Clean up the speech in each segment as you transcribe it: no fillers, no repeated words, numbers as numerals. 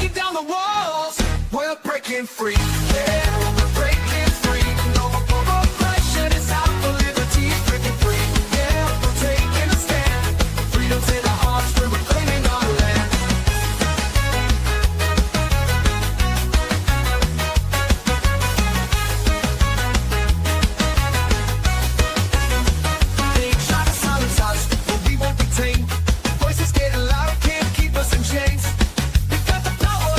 breaking down the walls. We're breaking free. Yeah, we're breaking free. No more oppression. It's out for liberty. Breaking free. Yeah, we're taking a stand. Freedom's in our hearts. We're reclaiming our land. They try to silence us, but we won't be tamed. Voices getting louder, can't keep us in chains. We got the power,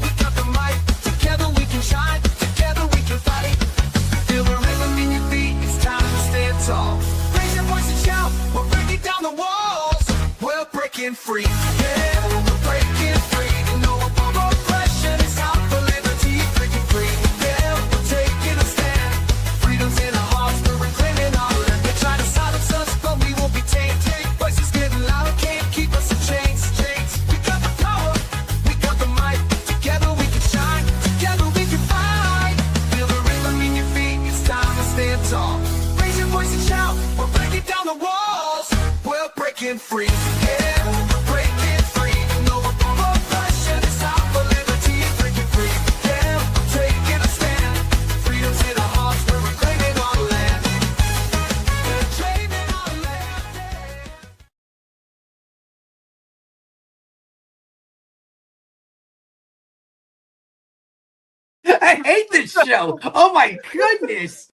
we got the might. Together we can shine, together we can fight. Feel the rhythm in your feet, it's time to stand tall. Raise your voice and shout, we're breaking down the walls. We're breaking free, yeah, we're breaking free. No more oppression, it's out for liberty. Breaking free, yeah, we're taking a stand. Freedom's in our hearts, we're reclaiming our land. They try to silence us, but we won't be tamed. Voices getting louder, can't keep us in chains. We got the power, we got the might. Together we can shine, together we can fight. Feel the rhythm in your feet, it's time to stand tall. Raise your voice and shout, we're breaking down the walls. We're breaking free, yeah, we're breaking free. No more oppression, it's out for liberty. Breaking free, yeah, we're taking a stand. Freedom's in our hearts, we're reclaiming our land. We're claiming our land, yeah. I hate this show. Oh my goodness.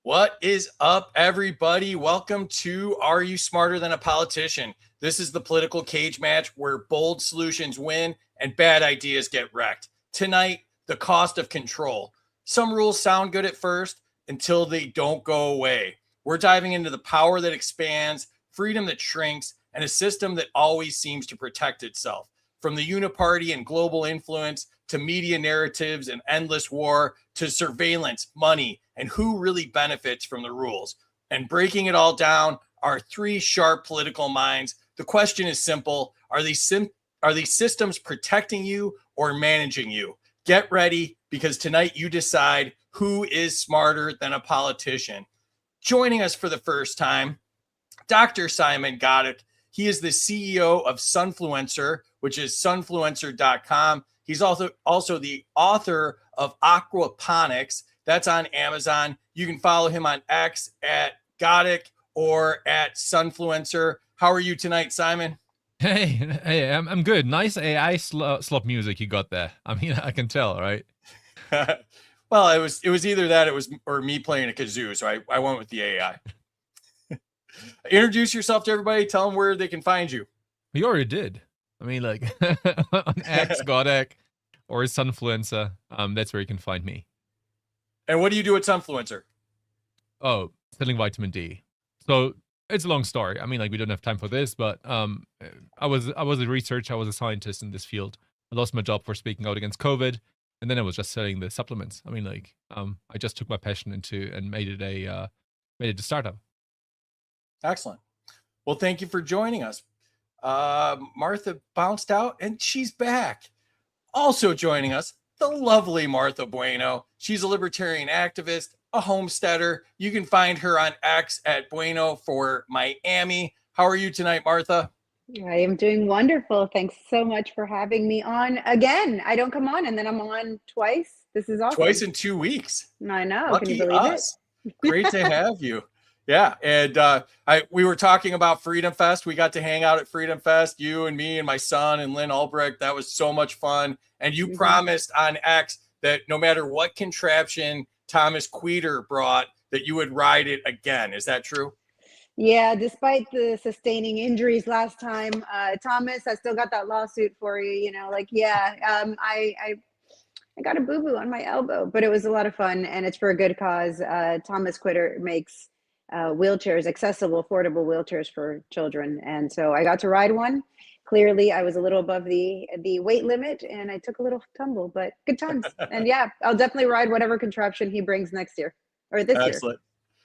What is up, everybody? Welcome to Are You Smarter Than a Politician? This is the political cage match where bold solutions win and bad ideas get wrecked. Tonight, the cost of control. Some rules sound good at first until they don't go away. We're diving into the power that expands, freedom that shrinks, and a system that always seems to protect itself. From the uniparty and global influence to media narratives and endless war to surveillance, money, and who really benefits from the rules. And breaking it all down are three sharp political minds. The question is simple. Are these systems protecting you or managing you? Get ready, because tonight you decide who is smarter than a politician. Joining us for the first time, Dr. Simon Goddek. He is the CEO of Sunfluencer, which is sunfluencer.com. He's also the author of Aquaponics. That's on Amazon. You can follow him on X at Goddek or at Sunfluencer. How are you tonight, Simon? Hey, I'm good. Nice AI slop music you got there. I mean, I can tell, right? Well, it was either that or me playing a kazoo, so I went with the AI. Introduce yourself to everybody. Tell them where they can find you. You already did. I mean, like on X, Goddek, or Sunfluencer. That's where you can find me. And what do you do at Sunfluencer? Oh, selling vitamin D. So it's a long story. I mean, like we don't have time for this, but I was a researcher. I was a scientist in this field. I lost my job for speaking out against COVID, and then I was just selling the supplements. I mean, like I just took my passion into and made it a startup. Excellent. Well, thank you for joining us. Martha bounced out and she's back. Also joining us, the lovely Martha Bueno. She's a libertarian activist, a homesteader. You can find her on X at Bueno for Miami. How are you tonight, Martha? I am doing wonderful. Thanks so much for having me on again. I don't come on and then I'm on twice. This is awesome. Twice in 2 weeks. I know. Lucky Can you believe us. Great to have you. Yeah, and we were talking about Freedom Fest. We got to hang out at Freedom Fest, you and me and my son and Lynn Albrecht. That was so much fun. And you promised on X that no matter what contraption Thomas Queter brought, that you would ride it again. Is that true? Yeah, despite the sustaining injuries last time, Thomas, I still got that lawsuit for you. You know, like, yeah, I got a boo-boo on my elbow, but it was a lot of fun, and it's for a good cause. Thomas Queter makes wheelchairs, accessible, affordable wheelchairs for children. And so I got to ride one. Clearly, I was a little above the weight limit, and I took a little tumble, but good times. And yeah, I'll definitely ride whatever contraption he brings next year or this year. Excellent.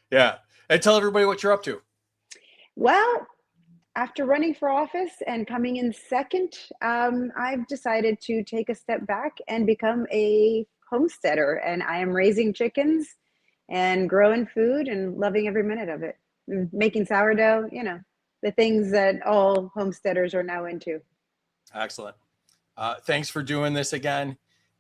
Yeah. And tell everybody what you're up to. Well, after running for office and coming in second, I've decided to take a step back and become a homesteader. And I am raising chickens and growing food and loving every minute of it. Making sourdough, you know, the things that all homesteaders are now into. Excellent. Thanks for doing this again.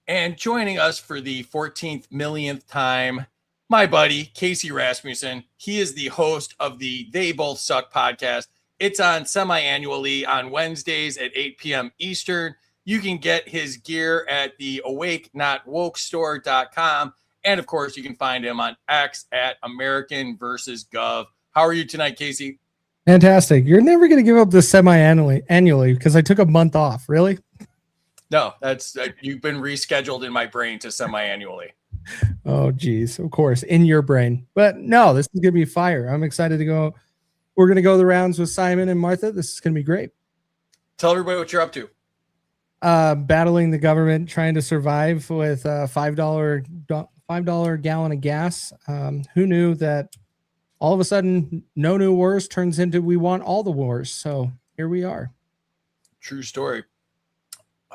And joining us for the 14th millionth time, my buddy, Kaecey Rasmussen. He is the host of the They Both Suck podcast. It's on semi-annually on Wednesdays at 8 p.m. Eastern. You can get his gear at the awakenotwokestore.com. And of course, you can find him on X at American versus Gov. How are you tonight, Kaecey? Fantastic. You're never going to give up this semi-annually because I took a month off. Really? No, that's you've been rescheduled in my brain to semi-annually. Oh, geez. Of course, in your brain. But no, this is going to be fire. I'm excited to go. We're going to go the rounds with Simon and Martha. This is going to be great. Tell everybody what you're up to. Battling the government, trying to survive with a $5 gallon of gas. Who knew that all of a sudden no new wars turns into we want all the wars? So here we are. True story.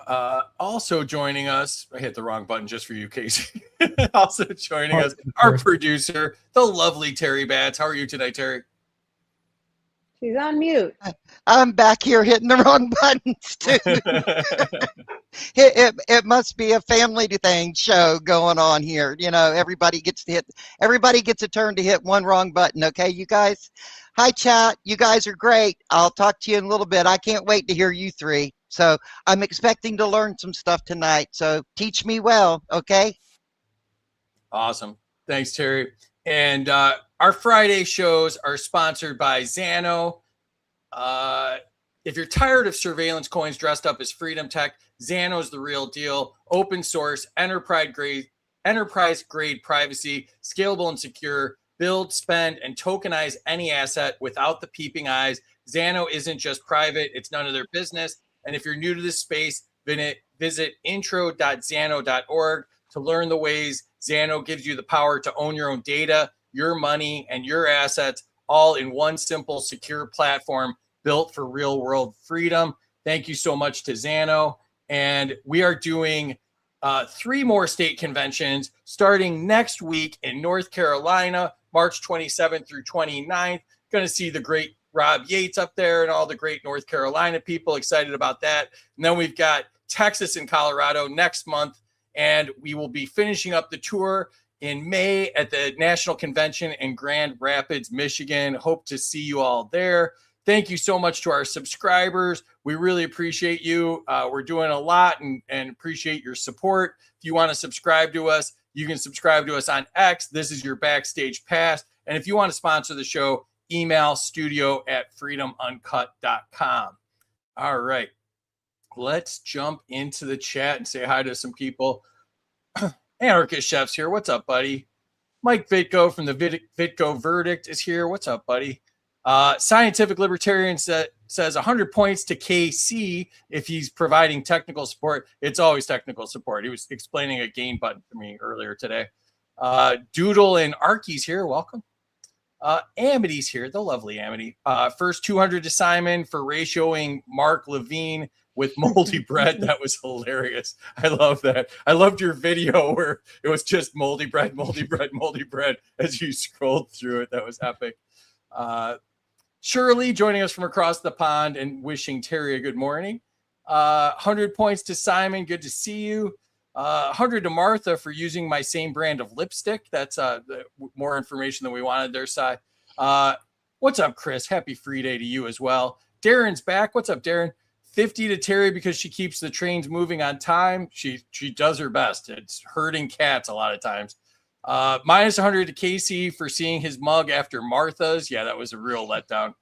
Also joining us, I hit the wrong button just for you, Kaecey. Also joining us, our producer, the lovely Terry Batts. How are you tonight, Terry? She's on mute. I'm back here hitting the wrong buttons too. It must be a family thing show going on here. You know, everybody gets a turn to hit one wrong button. Okay, you guys. Hi, chat. You guys are great. I'll talk to you in a little bit. I can't wait to hear you three. So I'm expecting to learn some stuff tonight. So teach me well. Okay. Awesome. Thanks, Terry. And our Friday shows are sponsored by Xano. If you're tired of surveillance coins dressed up as freedom tech, Xano is the real deal. Open source, enterprise grade privacy, scalable and secure. Build, spend, and tokenize any asset without the peeping eyes. Xano isn't just private; it's none of their business. And if you're new to this space, visit intro.xano.org to learn the ways Xano gives you the power to own your own data, your money, and your assets, all in one simple, secure platform built for real-world freedom. Thank you so much to Xano. And we are doing 3 more state conventions starting next week in North Carolina, March 27th through 29th. Going to see the great Rob Yates up there and all the great North Carolina people. Excited about that. And then we've got Texas and Colorado next month. And we will be finishing up the tour in May at the National Convention in Grand Rapids, Michigan. Hope to see you all there. Thank you so much to our subscribers. We really appreciate you. We're doing a lot and appreciate your support. If you want to subscribe to us, you can subscribe to us on X. This is your backstage pass. And if you want to sponsor the show, email studio@freedomuncut.com. All right. Let's jump into the chat and say hi to some people. Anarchist Chef's here. What's up, buddy? Mike Vitko from the Vitko Verdict is here. What's up, buddy? Scientific Libertarian says 100 points to KC if he's providing technical support. It's always technical support. He was explaining a gain button to me earlier today. Doodle and Arky's here. Welcome. Amity's here, the lovely Amity. First 200 to Simon for ratioing Mark Levine with moldy bread. That was hilarious. I love that. I loved your video where it was just moldy bread, moldy bread, moldy bread as you scrolled through it. That was epic. Shirley joining us from across the pond and wishing Terry a good morning. 100 points to Simon. Good to see you. 100 to Martha for using my same brand of lipstick. That's more information than we wanted there, Si. What's up, Chris? Happy free day to you as well. Darren's back. What's up, Darren? 50 to Terry because she keeps the trains moving on time. She does her best. It's herding cats a lot of times. Minus 100 to Kaecey for seeing his mug after Martha's. Yeah, that was a real letdown.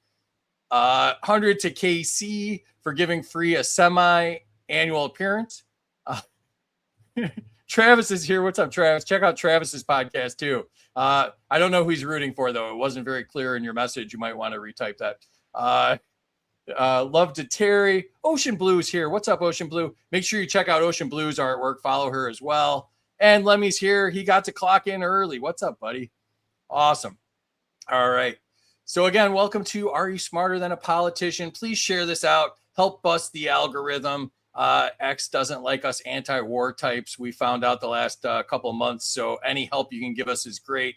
100 to KC for giving free a semi-annual appearance. Travis is here. What's up, Travis? Check out Travis's podcast too. I don't know who he's rooting for, though. It wasn't very clear in your message. You might want to retype that. Love to Terry. Ocean Blue's here. What's up, Ocean Blue? Make sure you check out Ocean Blue's artwork. Follow her as well. And Lemmy's here. He got to clock in early. What's up, buddy? Awesome. All right. So again, welcome to Are You Smarter Than a Politician? Please share this out. Help bust the algorithm. X doesn't like us anti-war types. We found out the last couple of months. So any help you can give us is great.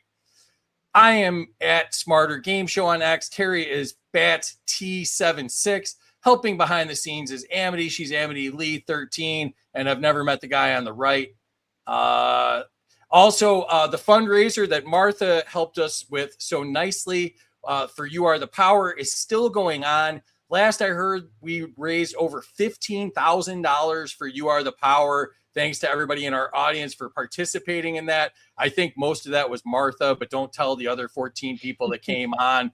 I am at Smarter Game Show on X. Terry is BatT76. Helping behind the scenes is Amity. She's Amity Lee 13, and I've never met the guy on the right. Also, the fundraiser that Martha helped us with so nicely for You Are the Power is still going on. Last I heard, we raised over $15,000 for You Are the Power. Thanks to everybody in our audience for participating in that. I think most of that was Martha, but don't tell the other 14 people that came on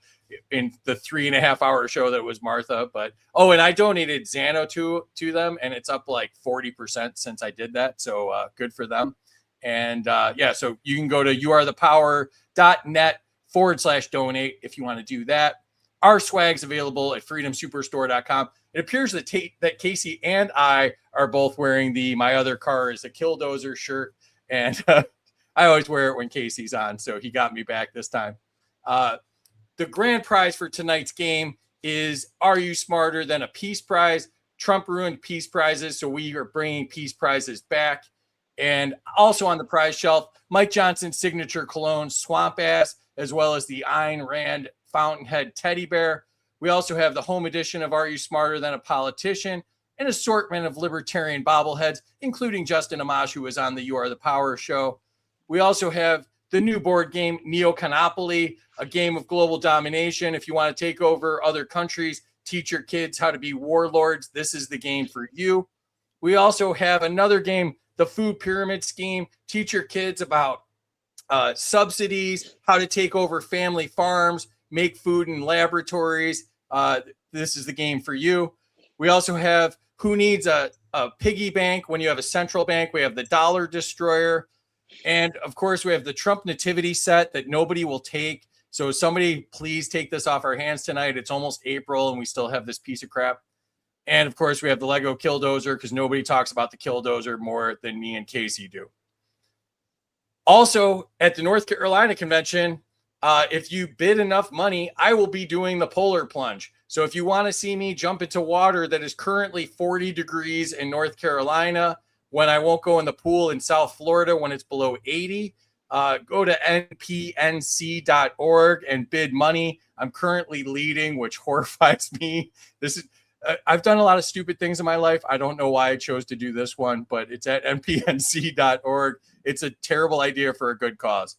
in the 3.5-hour show that was Martha. But and I donated Xano to them, and it's up like 40% since I did that. So good for them. And so you can go to youarethepower.net/donate if you want to do that. Our swag's available at freedomsuperstore.com. It appears that Kaecey and I are both wearing the My Other Car is a Killdozer shirt. And I always wear it when Casey's on, so he got me back this time. The grand prize for tonight's game is Are You Smarter Than a Peace Prize? Trump ruined peace prizes, so we are bringing peace prizes back. And also on the prize shelf, Mike Johnson's signature cologne, Swamp Ass, as well as the Ayn Rand Fountainhead teddy bear. We also have the home edition of Are You Smarter Than a Politician? An assortment of libertarian bobbleheads, including Justin Amash, who was on the You Are the Power show. We also have the new board game, Neoconopoly, a game of global domination. If you want to take over other countries, teach your kids how to be warlords, this is the game for you. We also have another game, the Food Pyramid Scheme. Teach your kids about subsidies, how to take over family farms, make food in laboratories. This is the game for you. We also have Who Needs a Piggy Bank When You Have a Central Bank. We have the Dollar Destroyer. And of course, we have the Trump Nativity set that nobody will take. So somebody please take this off our hands tonight. It's almost April and we still have this piece of crap. And of course, we have the Lego Killdozer because nobody talks about the Killdozer more than me and Kaecey do. Also, at the North Carolina convention, if you bid enough money, I will be doing the polar plunge. So if you want to see me jump into water that is currently 40 degrees in North Carolina, when I won't go in the pool in South Florida when it's below 80, go to npnc.org and bid money. I'm currently leading, which horrifies me. I've done a lot of stupid things in my life. I don't know why I chose to do this one, but it's at npnc.org. It's a terrible idea for a good cause.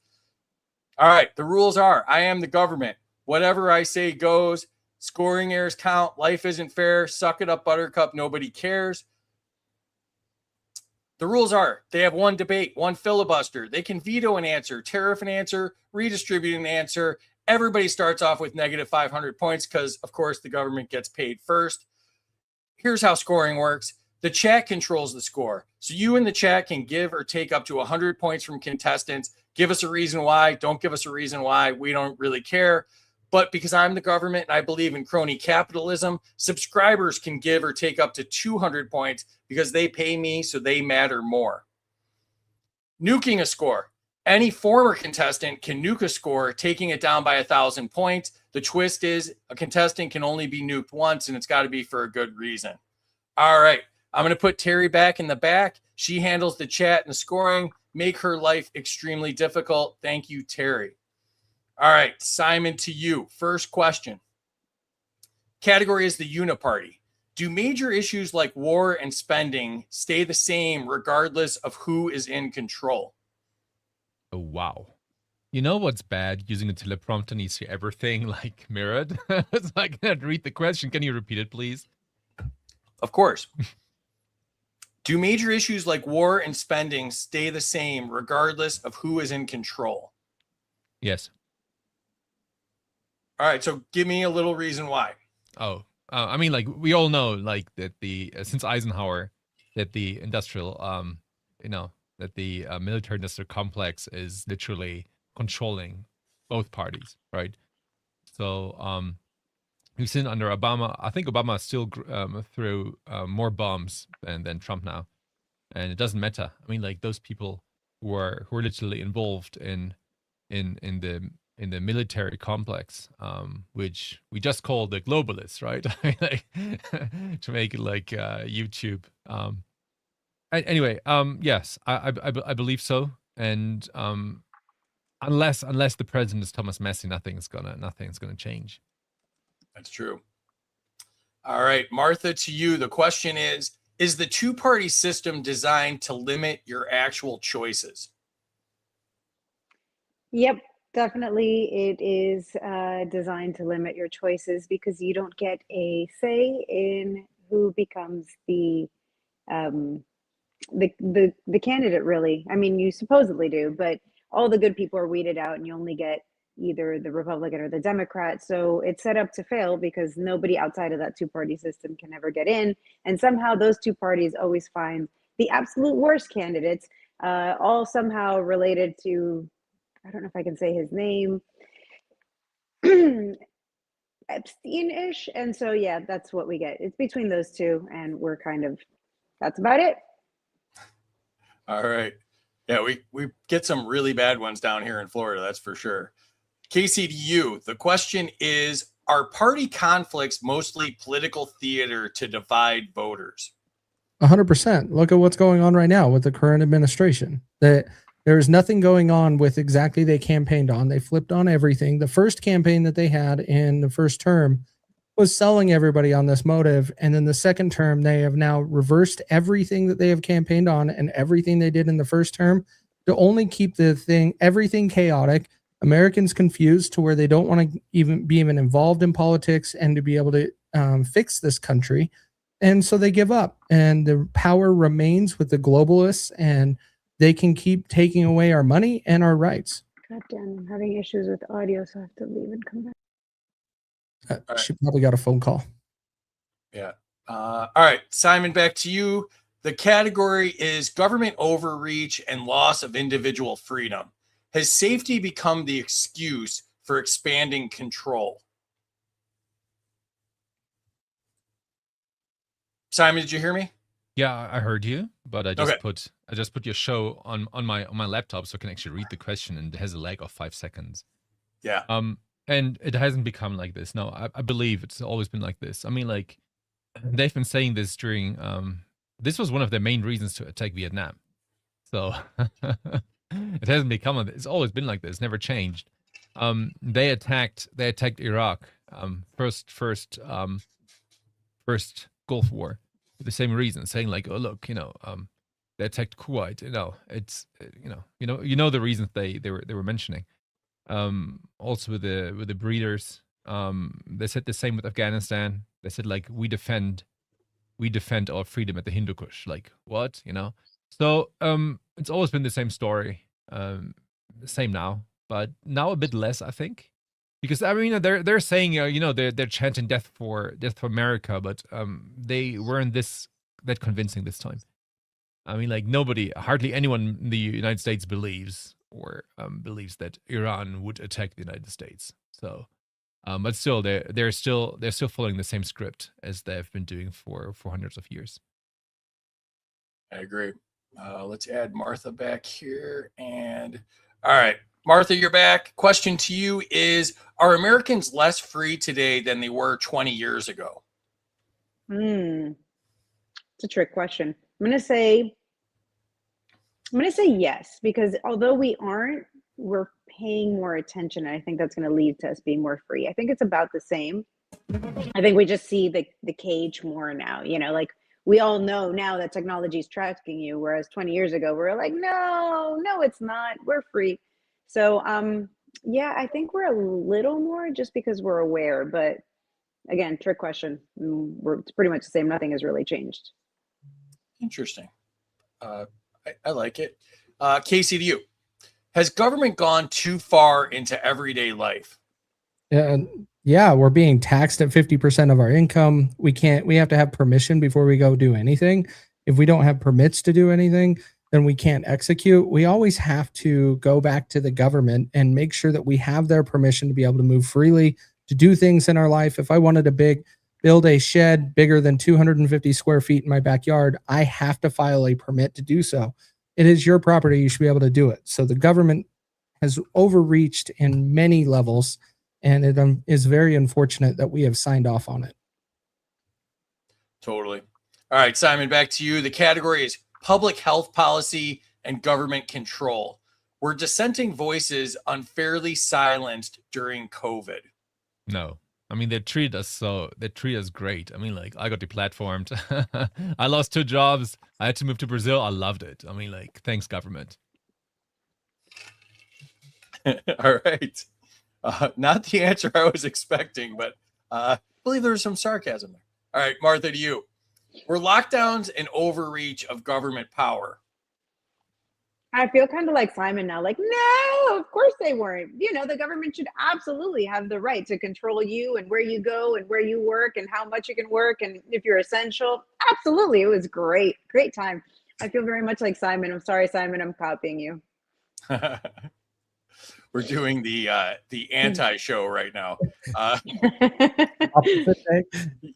All right, the rules are, I am the government. Whatever I say goes. Scoring errors count. Life isn't fair. Suck it up, Buttercup. Nobody cares. The rules are, they have one debate, one filibuster. They can veto an answer, tariff an answer, redistribute an answer. Everybody starts off with negative 500 points because, of course, the government gets paid first. Here's how scoring works. The chat controls the score. So you in the chat can give or take up to 100 points from contestants. Give us a reason why. Don't give us a reason why. We don't really care. But because I'm the government and I believe in crony capitalism, subscribers can give or take up to 200 points because they pay me, so they matter more. Nuking a score. Any former contestant can nuke a score, taking it down by 1,000 points. The twist is a contestant can only be nuked once, and it's got to be for a good reason. All right. I'm going to put Terry back in the back. She handles the chat and the scoring. Make her life extremely difficult. Thank you, Terry. All right, Simon, to you. First question. Category is the Uniparty. Do major issues like war and spending stay the same regardless of who is in control? Oh, wow. You know what's bad? Using a teleprompter and you see everything like mirrored. It's like, I can't read the question. Can you repeat it, please? Of course. Do major issues like war and spending stay the same regardless of who is in control? Yes. All right, so give me a little reason why. Oh, I mean, like we all know, like that the since Eisenhower, that the industrial, that the military-industrial complex is literally controlling both parties, right? So, we've seen under Obama. I think Obama still threw more bombs than Trump now, and it doesn't matter. I mean, like those people who are literally involved in the military complex, which we just call the globalists, right? To make it like YouTube. Anyway, yes, I believe so, and unless the president is Thomas Messi, nothing's gonna change. That's true. All right, Martha, to you, the question is the two-party system designed to limit your actual choices? Yep, definitely. It is designed to limit your choices because you don't get a say in who becomes the candidate, really. I mean, you supposedly do, but all the good people are weeded out, and you only get either the Republican or the Democrat. So it's set up to fail because nobody outside of that two-party system can ever get in, and somehow those two parties always find the absolute worst candidates, all somehow related to, I don't know if I can say his name, Epstein-ish. And so, yeah, that's what we get. It's between those two, and we're kind of, that's about it. All right. Yeah, we get some really bad ones down here in Florida, that's for sure. Kaecey, to you, the question is, are party conflicts mostly political theater to divide voters? 100%. Look at what's going on right now with the current administration. That there's nothing going on with exactly they campaigned on. They flipped on everything. The first campaign that they had in the first term was selling everybody on this motive. And then the second term, they have now reversed everything that they have campaigned on and everything they did in the first term to only keep everything chaotic, Americans confused to where they don't want to even be involved in politics and to be able to fix this country. And so they give up, and the power remains with the globalists, and they can keep taking away our money and our rights. God damn, I'm having issues with audio, so I have to leave and come back. Right. She probably got a phone call. Yeah. All right, Simon, back to you. The category is government overreach and loss of individual freedom. Has safety become the excuse for expanding control? Simon, did you hear me? Yeah, I heard you, but I just Okay. put your show on my laptop so I can actually read the question, and it has a lag of 5 seconds. Yeah. And it hasn't become like this. No, I believe it's always been like this. I mean, like, they've been saying this during this was one of their main reasons to attack Vietnam. So it hasn't become it's always been like this, never changed. They attacked Iraq, first Gulf War, for the same reason, saying like, oh look, they attacked Kuwait. It's you know the reasons they were mentioning. Also with the breeders, they said the same with Afghanistan. They said like, we defend our freedom at the Hindu Kush. Like, what? So it's always been the same story, the same now, but now a bit less, I think, because I mean they're saying they're chanting death for America, but they weren't that convincing this time. I mean, like, hardly anyone in the United States believes that Iran would attack the United States. So, but still, they're still following the same script as they've been doing for hundreds of years. I agree. Let's add Martha back here. And all right, Martha, you're back. Question to you is, are Americans less free today than they were 20 years ago? It's a trick question. I'm gonna say yes, because although we aren't, we're paying more attention, and I think that's going to lead to us being more free. I think it's about the same. I think we just see the cage more now. Like, we all know now that technology is tracking you, whereas 20 years ago we were like, no, it's not. We're free. So yeah, I think we're a little more just because we're aware. But again, trick question. It's pretty much the same. Nothing has really changed. Interesting. I like it. Kaecey, to you. Has government gone too far into everyday life? Yeah, we're being taxed at 50% of our income. We have to have permission before we go do anything. If we don't have permits to do anything, then we can't execute. We always have to go back to the government and make sure that we have their permission to be able to move freely, to do things in our life. If I wanted to build a shed bigger than 250 square feet in my backyard, I have to file a permit to do so. It is your property. You should be able to do it. So the government has overreached in many levels, and it is very unfortunate that we have signed off on it. Totally. All right, Simon, back to you. The category is public health policy and government control. Were dissenting voices unfairly silenced during COVID? No. I mean, they treat us great. I mean, like, I got deplatformed. I lost 2 jobs. I had to move to Brazil. I loved it. I mean, like, thanks, government. All right. Not the answer I was expecting, but I believe there was some sarcasm there. All right, Martha, to you. Were lockdowns an overreach of government power? I feel kind of like Simon now, like, no, of course they weren't. You know, the government should absolutely have the right to control you and where you go and where you work and how much you can work and if you're essential. Absolutely. It was great. Great time. I feel very much like Simon. I'm sorry, Simon, I'm copying you. We're doing the anti-show right now. Opposite day.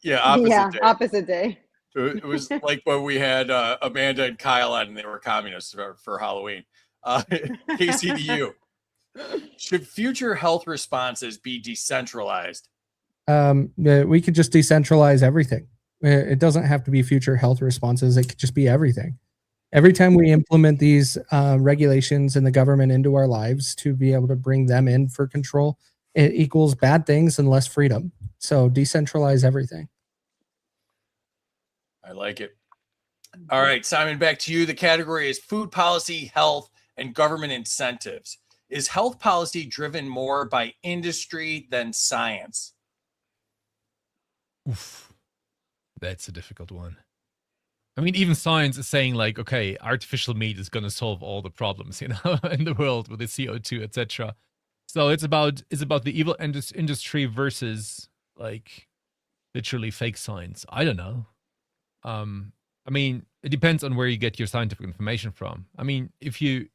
Yeah, opposite day. Opposite day. It was like when we had Amanda and Kyle on and they were communists for Halloween. Kaecey, to you. Should future health responses be decentralized? We could just decentralize everything. It doesn't have to be future health responses. It could just be everything. Every time we implement these regulations in the government into our lives to be able to bring them in for control, it equals bad things and less freedom. So decentralize everything. I like it. All right, Simon, back to you. The category is food policy, health, and government incentives. Is health policy driven more by industry than science? Oof. That's a difficult one. I mean, even science is saying like, okay, artificial meat is going to solve all the problems, you know, in the world with the CO2, etc. So it's about the evil industry versus like literally fake science. I don't know. I mean, it depends on where you get your scientific information from. I mean, if you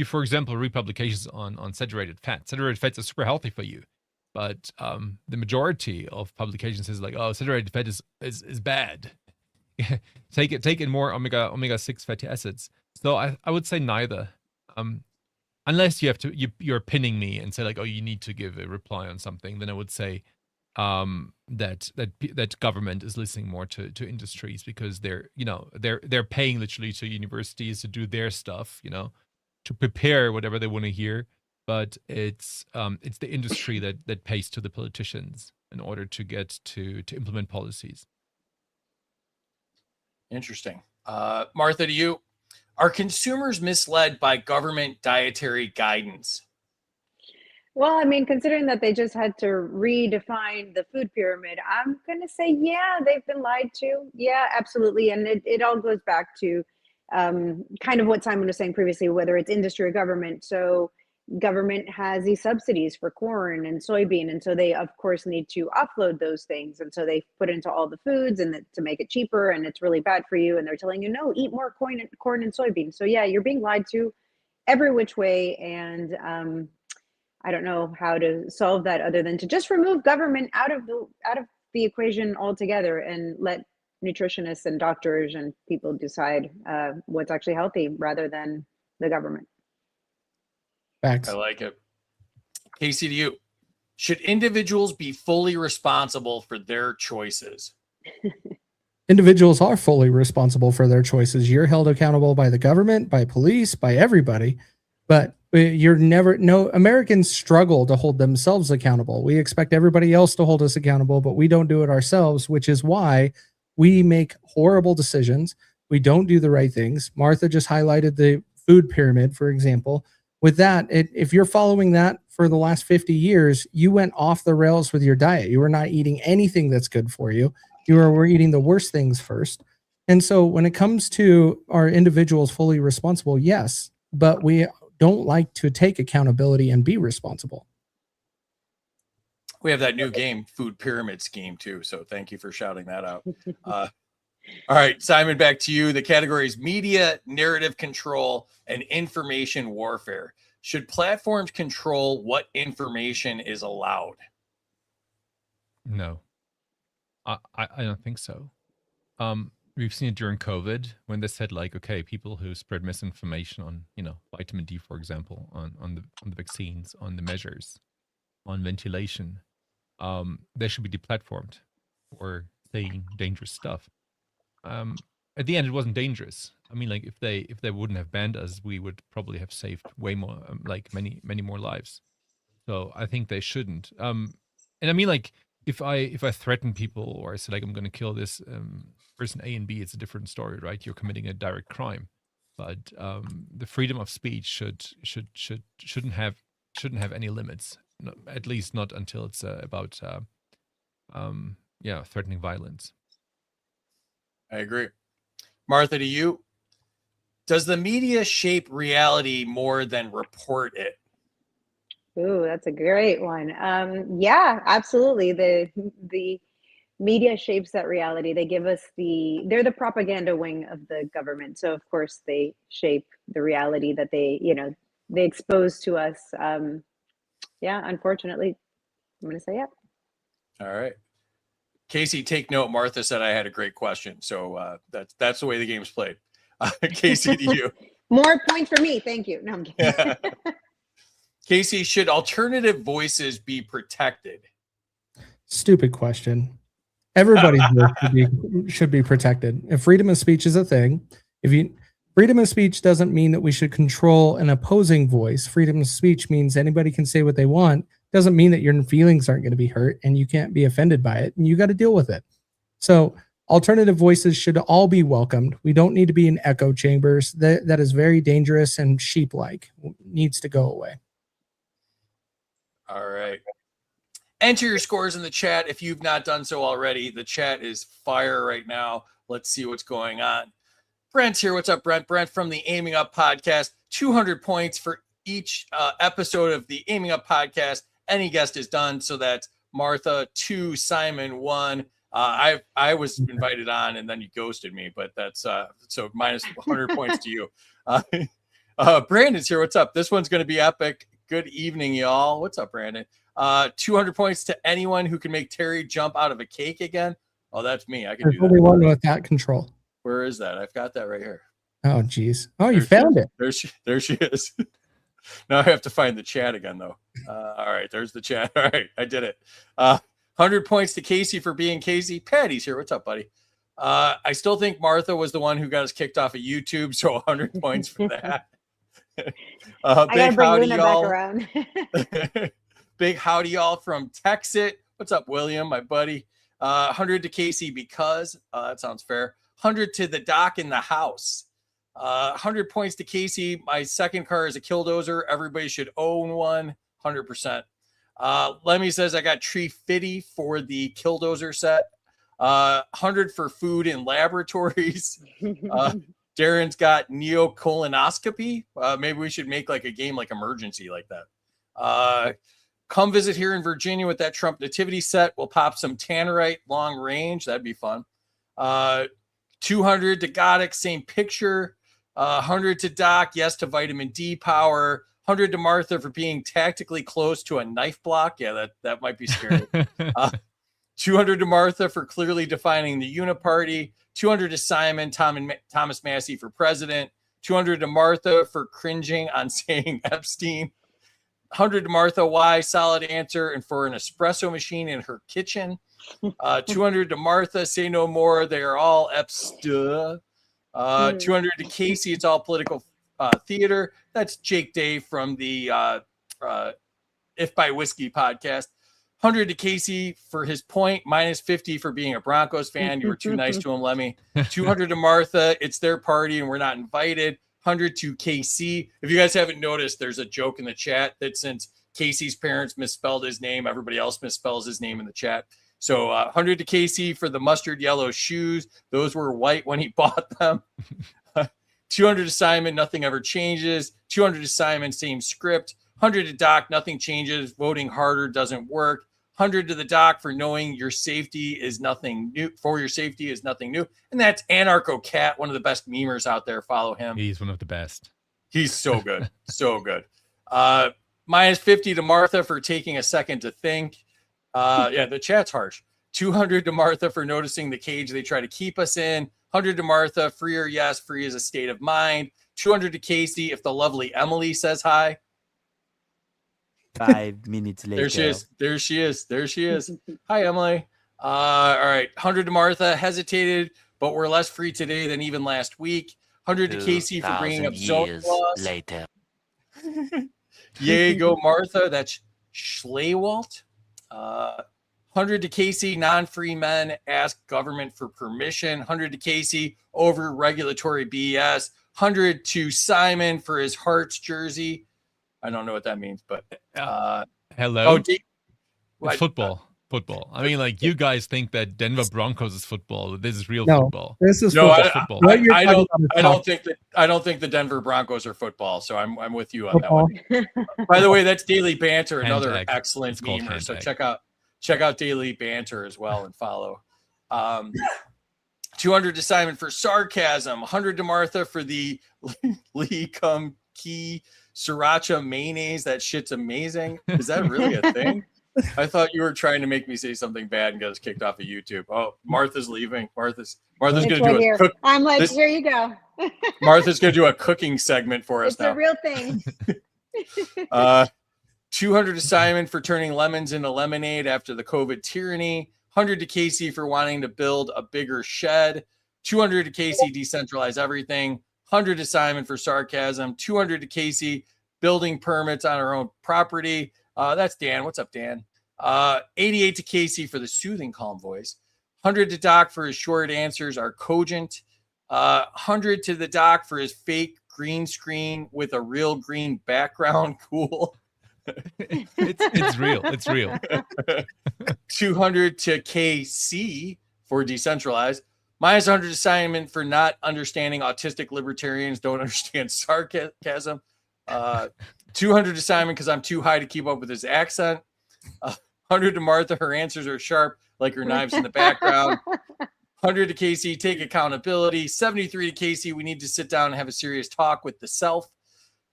for example read publications on saturated fats are super healthy for you, but the majority of publications is like, oh, saturated fat is bad. take it more omega-6 fatty acids. So I would say neither. Unless you're pinning me and say like, oh, you need to give a reply on something, then I would say that government is listening more to industries because they're paying literally to universities to do their stuff, you know, to prepare whatever they want to hear. But it's the industry that pays to the politicians in order to get to implement policies. Interesting. Martha, to you. Are consumers misled by government dietary guidance? Well, I mean, considering that they just had to redefine the food pyramid, I'm going to say, yeah, they've been lied to. Yeah, absolutely. And it all goes back to kind of what Simon was saying previously, whether it's industry or government. So government has these subsidies for corn and soybean. And so they, of course, need to offload those things. And so they put into all the foods and to make it cheaper and it's really bad for you. And they're telling you, no, eat more corn and soybean. So yeah, you're being lied to every which way. And I don't know how to solve that other than to just remove government out of the equation altogether and let nutritionists and doctors and people decide what's actually healthy rather than the government. Facts. I like it. Kaecey, to you. Should individuals be fully responsible for their choices? Individuals are fully responsible for their choices. You're held accountable by the government, by police, by everybody, but Americans struggle to hold themselves accountable. We expect everybody else to hold us accountable, but we don't do it ourselves, which is why we make horrible decisions. We don't do the right things. Martha just highlighted the food pyramid, for example. With that, if you're following that for the last 50 years, you went off the rails with your diet. You were not eating anything that's good for you. You were eating the worst things first. And so when it comes to our individuals fully responsible, yes, but we don't like to take accountability and be responsible. We have that new game, Food Pyramid Scheme, too. So thank you for shouting that out. All right, Simon, back to you. The category is media, narrative control, and information warfare. Should platforms control what information is allowed? No, I don't think so. We've seen it during COVID when they said like, okay, people who spread misinformation on, you know, vitamin D, for example, on the vaccines, on the measures, on ventilation, they should be deplatformed for saying dangerous stuff. at the end, it wasn't dangerous. I mean, like if they wouldn't have banned us, we would probably have saved way more, like many more lives. So I think they shouldn't. And I mean, like if I threaten people or I say like I'm going to kill this person A and B, it's a different story, right? You're committing a direct crime. But the freedom of speech shouldn't have any limits. No, at least not until it's about threatening violence. I agree. Martha, to you, does the media shape reality more than report it? Ooh, that's a great one. Yeah, absolutely. The media shapes that reality. They give us they're the propaganda wing of the government. So of course they shape the reality that they expose to us. Yeah, unfortunately, I'm gonna say yeah. All right. Kaecey, take note. Martha said I had a great question. So that's the way the game's played. Kaecey, to you. More points for me. Thank you. No, I'm kidding. Kaecey, should alternative voices be protected? Stupid question. Everybody's voice should be protected. If freedom of speech is a thing, freedom of speech doesn't mean that we should control an opposing voice. Freedom of speech means anybody can say what they want. Doesn't mean that your feelings aren't going to be hurt and you can't be offended by it, and you got to deal with it. So alternative voices should all be welcomed. We don't need to be in echo chambers. That is very dangerous and sheep-like. Needs to go away. All right. Enter your scores in the chat if you've not done so already. The chat is fire right now. Let's see what's going on. Brent's here. What's up, Brent? Brent from the Aiming Up podcast. 200 points for each episode of the Aiming Up podcast. Any guest is done. So that's Martha 2, Simon 1. I was invited on and then you ghosted me, but that's so minus 100 points to you. Brandon's here. What's up? This one's going to be epic. Good evening, y'all. What's up, Brandon? 200 points to anyone who can make Terry jump out of a cake again. Oh, that's me. I can do that. Only one with that control. Where is that? I've got that right here. Oh, geez. Oh, you found it. There she is. Now I have to find the chat again, though. All right, there's the chat. All right, I did it. 100 points to Kaecey for being Kaecey. Patty's here. What's up, buddy? I still think Martha was the one who got us kicked off of YouTube, so 100 points for that. I gotta Big bring howdy, Luna y'all. back around. Big howdy, y'all, from Texas. What's up, William, my buddy? 100 to Kaecey because that sounds fair. 100 to the doc in the house. 100 points to Kaecey. My second car is a Killdozer. Everybody should own one. 100%. Lemmy says I got Tree Fitty for the Killdozer set. 100 for food in laboratories. Darren's got neocolonoscopy. Maybe we should make like a game like Emergency like that. Come visit here in Virginia with that Trump nativity set. We'll pop some Tannerite long range. That'd be fun. 200 to Goddek, same picture. 100 to Doc, yes to vitamin D power. 100 to Martha for being tactically close to a knife block. Yeah, that might be scary. 200 to Martha for clearly defining the uniparty. 200 to Simon, Thomas Massey for president. 200 to Martha for cringing on saying Epstein. 100 to Martha, why? Solid answer. And for an espresso machine in her kitchen. 200 to Martha, say no more. They are all Epsta. 200 to Kaecey, it's all political theater. That's Jake Day from the If by Whiskey podcast. 100 to Kaecey for his point, minus 50 for being a Broncos fan. You were too nice to him, Lemmy. 200 to Martha, it's their party and we're not invited. 100 to Kaecey. If you guys haven't noticed, there's a joke in the chat that since Casey's parents misspelled his name, everybody else misspells his name in the chat. So 100 to Kaecey for the mustard yellow shoes. Those were white when he bought them. 200 to Simon, nothing ever changes. 200 to Simon, same script. 100 to Doc, nothing changes. Voting harder doesn't work. 100 to the Doc for knowing your safety is nothing new. For your safety is nothing new. And that's Anarcho Cat, one of the best memers out there. Follow him. He's one of the best. He's so good. So good. Minus 50 to Martha for taking a second to think. Yeah, the chat's harsh. 200 to Martha for noticing the cage they try to keep us in. 100 to Martha, free or yes, free is a state of mind. 200 to Kaecey if the lovely Emily says hi. 5 minutes later. There she is. There she is. There she is. Hi, Emily. All right. 100 to Martha, hesitated but we're less free today than even last week. 100 to Kaecey for bringing up 2,000 zoning years laws. later. Yay, go Martha. That's Schlewalt. 100 to Kaecey, non-free men ask government for permission. 100 to Kaecey, over regulatory BS. 100 to Simon for his Hearts jersey. I don't know what that means, but Hello. oh, It's football. Football. I mean, like, you guys think that Denver Broncos is football. This is real No. football. This is no, football. football. What you're I talking don't. about is I don't soccer. think that. I don't think the Denver Broncos are football. So I'm with you on Football. that one. By the way, that's Daily Banter, Hand another tag. excellent It's called memer. hand So tag. check out Daily Banter as well and follow. 200 to Simon for sarcasm. 100 to Martha for the Lee Kum Key sriracha mayonnaise. That shit's amazing. Is that really a thing? I thought you were trying to make me say something bad and get us kicked off of YouTube. Oh, Martha's leaving. Martha's It's gonna right do a here. cook. I'm like, this- here you go. Martha's gonna do a cooking segment for us It's now. a real thing. 200 to Simon for turning lemons into lemonade after the COVID tyranny. 100 to Kaecey for wanting to build a bigger shed. 200 to Kaecey, decentralize everything. 100 to Simon for sarcasm. 200 to Kaecey, building permits on her own property. That's Dan. What's up, Dan? 88 to Kaecey for the soothing, calm voice. 100 to Doc for his short answers are cogent. 100 to the Doc for his fake green screen with a real green background. Cool. It's real. It's real. 200 to KC for decentralized. Minus 100 to Simon for not understanding autistic libertarians don't understand sarcasm. 200 to Simon because I'm too high to keep up with his accent. 100 to Martha, her answers are sharp like her knives in the background. 100 to Kaecey, take accountability. 73 to Kaecey, we need to sit down and have a serious talk with the self.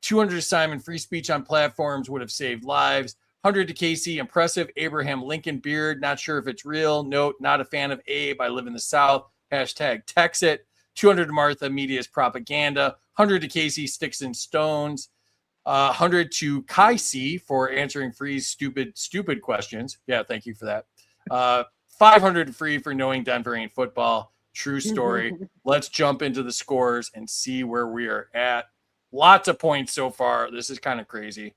200 to Simon, free speech on platforms would have saved lives. 100 to Kaecey, impressive Abraham Lincoln beard. Not sure if it's real. Note, not a fan of Abe. I live in the South. Hashtag Texit. 200 to Martha, media is propaganda. 100 to Kaecey, sticks and stones. 100 to Kaecey for answering Free's stupid questions. Yeah, thank you for that. 500 to Free for knowing Denver ain't football. True story. Let's jump into the scores and see where we are at. Lots of points so far. This is kind of crazy.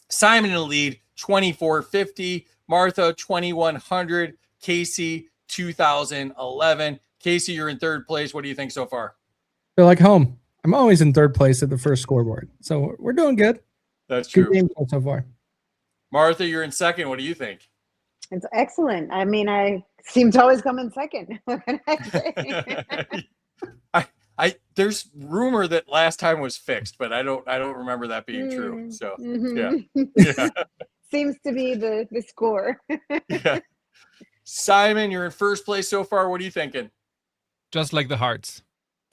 Simon in the lead, 2450. Martha, 2100. Kaecey, 2011. Kaecey, you're in third place. What do you think so far? Feel like home. I'm always in third place at the first scoreboard, so we're doing good. That's Good true. game so far. Martha, you're in second. What do you think? It's excellent. I mean, I seem to always come in second. What can I say? There's rumor that last time was fixed, but I don't remember that being true. So Mhm. yeah. Seems to be the score. Yeah. Simon, you're in first place so far. What are you thinking? Just like the Hearts.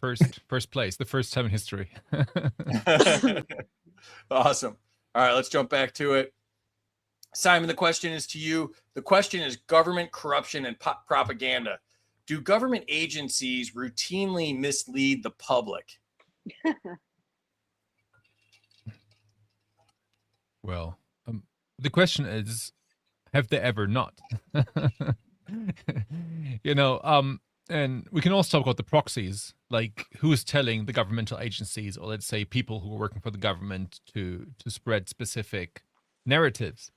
First place. The first time in history. Awesome. All right, let's jump back to it. Simon, the question is to you. The question is government corruption and propaganda. Do government agencies routinely mislead the public? Well, the question is, have they ever not? And we can also talk about the proxies, like who is telling the governmental agencies, or let's say people who are working for the government to spread specific narratives.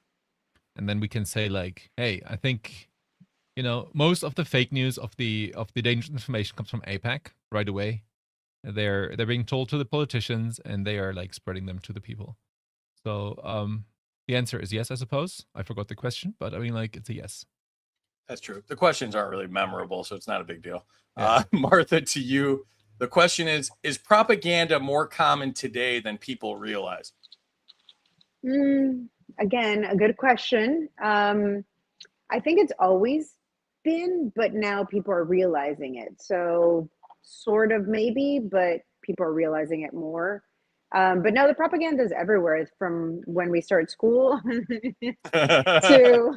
And then we can say like, hey, I think, most of the fake news of the dangerous information comes from APAC right away. They're being told to the politicians, and they are like spreading them to the people. So the answer is yes, I suppose. I forgot the question, but I mean, like, it's a yes. That's true. The questions aren't really memorable, so it's not a big deal. Yeah. Martha, to you, the question is propaganda more common today than people realize? Again, a good question. I think it's always been, but now people are realizing it. So sort of maybe, but people are realizing it more. But no, the propaganda is everywhere from when we start school to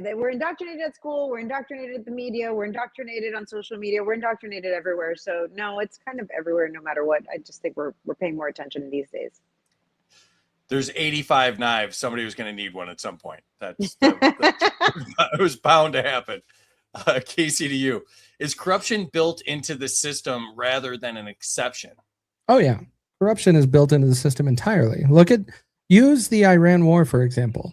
that we're indoctrinated at school, we're indoctrinated at the media, we're indoctrinated on social media, we're indoctrinated everywhere. So no, it's kind of everywhere, no matter what. I just think we're paying more attention these days. There's 85 knives. Somebody was going to need one at some point. That it was bound to happen. Kaecey, to you. Is corruption built into the system rather than an exception? Oh yeah, corruption is built into the system entirely. Use the Iran war for example.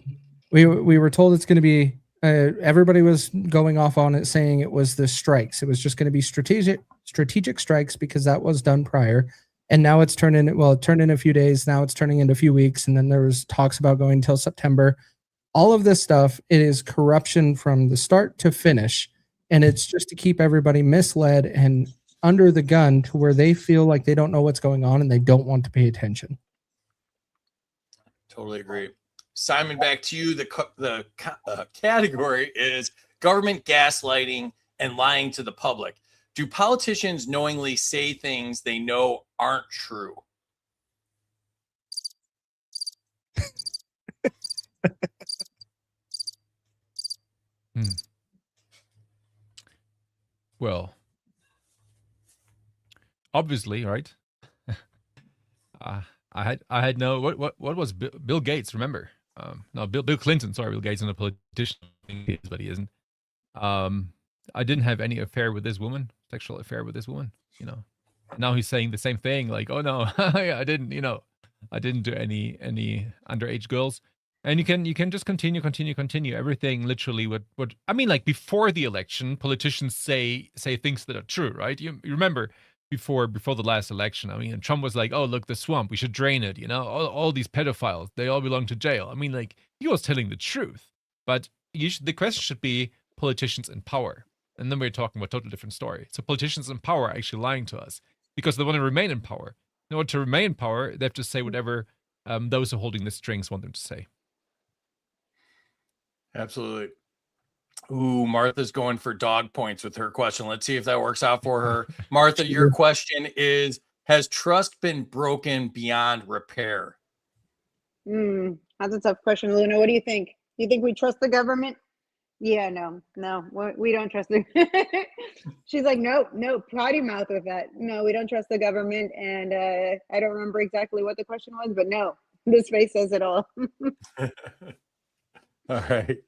We were told it's going to be. Everybody was going off on it, saying it was the strikes. It was just going to be strategic strikes because that was done prior, and now it's turned in. Well, it turned in a few days. Now it's turning into a few weeks, and then there was talks about going until September. All of this stuff, it is corruption from the start to finish, and it's just to keep everybody misled and under the gun to where they feel like they don't know what's going on and they don't want to pay attention. Totally agree. Simon, back to you. The category is government gaslighting and lying to the public. Do politicians knowingly say things they know aren't true? Well, obviously, right? I had no what was Bill Gates? Remember? No, Bill Clinton. Sorry, Bill Gates isn't a politician, but he isn't. I didn't have any affair with this woman, sexual affair with this woman. You know, now he's saying the same thing. Like, oh no, I didn't. You know, I didn't do any underage girls. And you can just continue. Everything literally what I mean, like before the election, politicians say things that are true, right? You remember before the last election, I mean, Trump was like, oh, look, the swamp, we should drain it, you know, all these pedophiles, they all belong to jail. I mean, like, he was telling the truth. But the question should be politicians in power. And then we're talking about a totally different story. So politicians in power are actually lying to us because they want to remain in power. In order to remain in power, they have to say whatever those who are holding the strings want them to say. Absolutely. Ooh, Martha's going for dog points with her question. Let's see if that works out for her. Martha, your question is, has trust been broken beyond repair? That's a tough question, Luna. What do you think? Do you think we trust the government? Yeah, no, we don't trust them. She's like, no, potty mouth with that. No, we don't trust the government. And I don't remember exactly what the question was, but no, this face says it all. All right.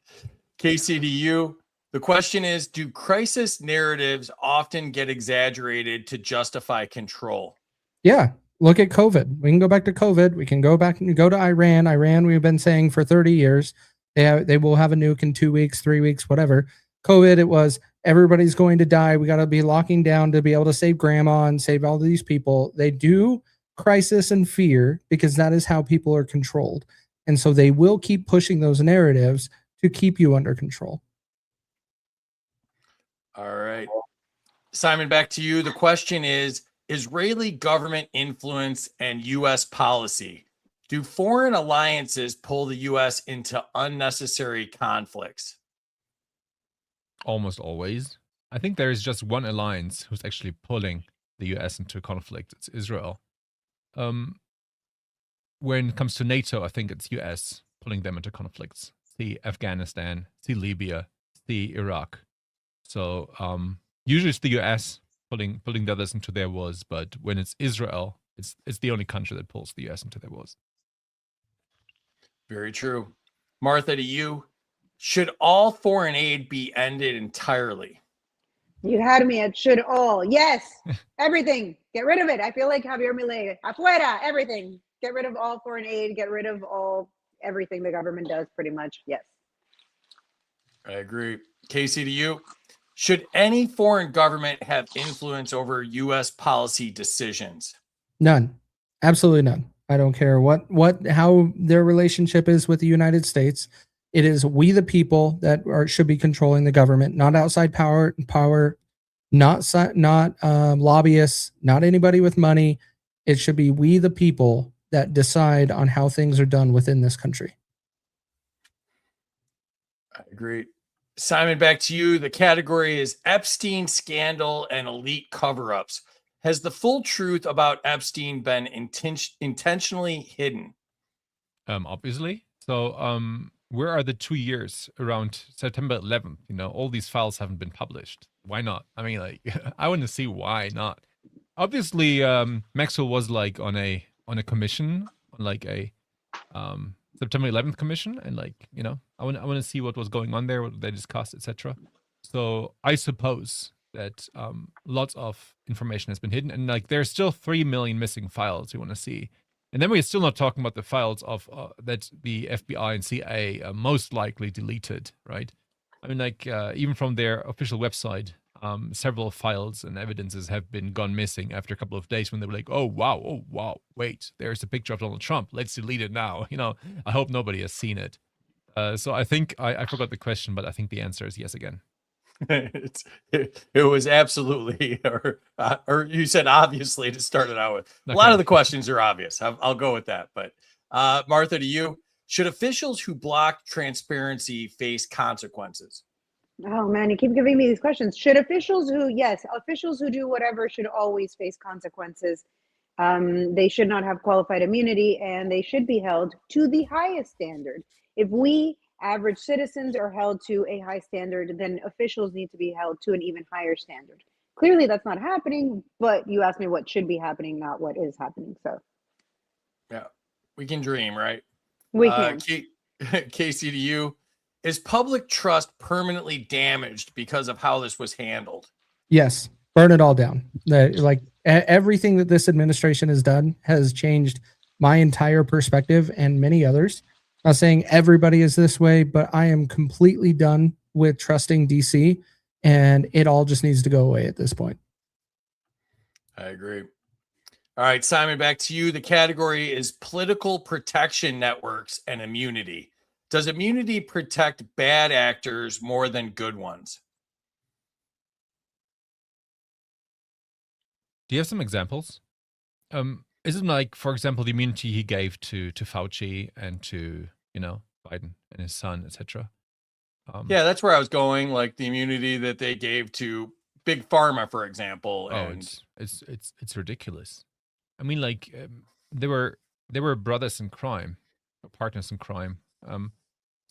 Kaecey, to you. The question is, do crisis narratives often get exaggerated to justify control? Yeah. Look at COVID. We can go back to COVID. We can go back and go to Iran. Iran, we've been saying for 30 years, they will have a nuke in 2 weeks, 3 weeks, whatever. COVID, it was everybody's going to die. We got to be locking down to be able to save grandma and save all these people. They do crisis and fear because that is how people are controlled. And so they will keep pushing those narratives to keep you under control. All right. Simon, back to you. The question is, Israeli government influence and U.S. policy. Do foreign alliances pull the U.S. into unnecessary conflicts? Almost always. I think there is just one alliance who's actually pulling the U.S. into conflict. It's Israel. When it comes to NATO, I think it's U.S. pulling them into conflicts. See Afghanistan, see Libya, see Iraq. So usually it's the U.S. pulling the others into their wars, but when it's Israel, it's the only country that pulls the U.S. into their wars. Very true. Martha, to you. Should all foreign aid be ended entirely? You had me at should all. Yes. Everything. Get rid of it. I feel like Javier Milei. Afuera. Everything. Get rid of all foreign aid. Get rid of everything the government does, pretty much. Yes. I agree. Kaecey, to you. Should any foreign government have influence over U.S. policy decisions? None. Absolutely none. I don't care how their relationship is with the United States. It is we the people that should be controlling the government, not outside power, not lobbyists, not anybody with money. It should be we the people that decide on how things are done within this country. I agree. Simon, back to you. The category is Epstein scandal and elite cover-ups. Has the full truth about Epstein been intentionally hidden? Obviously. So, where are the 2 years around September 11th? You know, all these files haven't been published. Why not? I mean, like, I want to see why not. Obviously, Maxwell was like on a commission, on like a September 11th commission, and like, you know, I want to see what was going on there, what they discussed, etc. So I suppose that lots of information has been hidden, and like there's still 3 million missing files we want to see. And then we're still not talking about the files of that the FBI and CIA most likely deleted, right? I mean, like even from their official website, several files and evidences have been gone missing after a couple of days when they were like, oh wow, wait, there's a picture of Donald Trump. Let's delete it now. I hope nobody has seen it. So I think I forgot the question, but I think the answer is yes again. It was absolutely, or you said obviously to start it out with. A lot of the questions are obvious. I'll go with that. But Martha, to you, should officials who block transparency face consequences? Oh man, you keep giving me these questions. Should officials who do whatever should always face consequences. They should not have qualified immunity, and they should be held to the highest standard. If we average citizens are held to a high standard, then officials need to be held to an even higher standard. Clearly that's not happening, but you asked me what should be happening, not what is happening. So yeah, we can dream, right? We can. Kaecey, to you, is public trust permanently damaged because of how this was handled? Yes, burn it all down. Everything that this administration has done has changed my entire perspective and many others. I'm not saying everybody is this way, but I am completely done with trusting DC, and it all just needs to go away at this point. I agree. All right, Simon, back to you. The category is political protection networks and immunity. Does immunity protect bad actors more than good ones? Do you have some examples? Isn't like, for example, the immunity he gave to Fauci and to, Biden and his son, etc. Yeah, that's where I was going. Like the immunity that they gave to big pharma, for example. It's ridiculous. I mean, like they were brothers in crime, or partners in crime.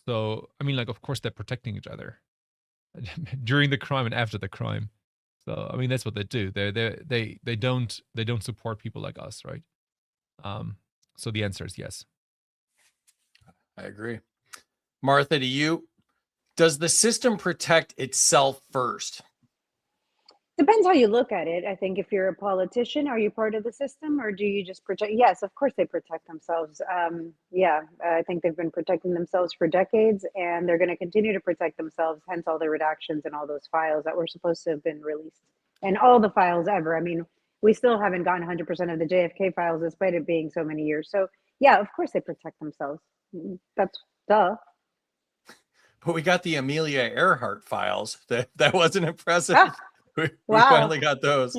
So I mean, like, of course they're protecting each other during the crime and after the crime. So I mean, that's what they do. They don't support people like us, right? So the answer is yes. I agree. Martha, to you, does the system protect itself first? Depends how you look at it. I think if you're a politician, are you part of the system, or do you just protect? Yes, of course they protect themselves. I think they've been protecting themselves for decades, and they're going to continue to protect themselves, hence all the redactions and all those files that were supposed to have been released. And all the files ever. I mean, we still haven't gotten 100% of the JFK files despite it being so many years. So yeah, of course they protect themselves. That's duh. But we got the Amelia Earhart files. That wasn't impressive. We finally got those.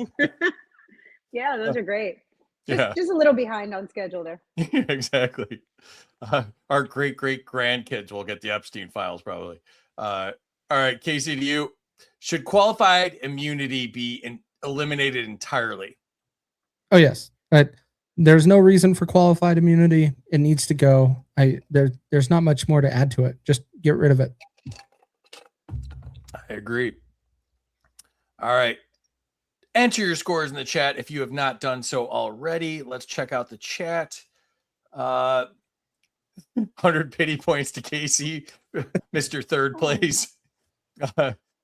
Yeah, those are great. Just a little behind on schedule there. Exactly. Our great grandkids will get the Epstein files probably. All right, Kaecey, to you. Should qualified immunity be eliminated entirely? Oh yes, there's no reason for qualified immunity. It needs to go. There's not much more to add to it. Just get rid of it. I agree. All right. Enter your scores in the chat if you have not done so already. Let's check out the chat. 100 pity points to Kaecey, Mr. Third Place.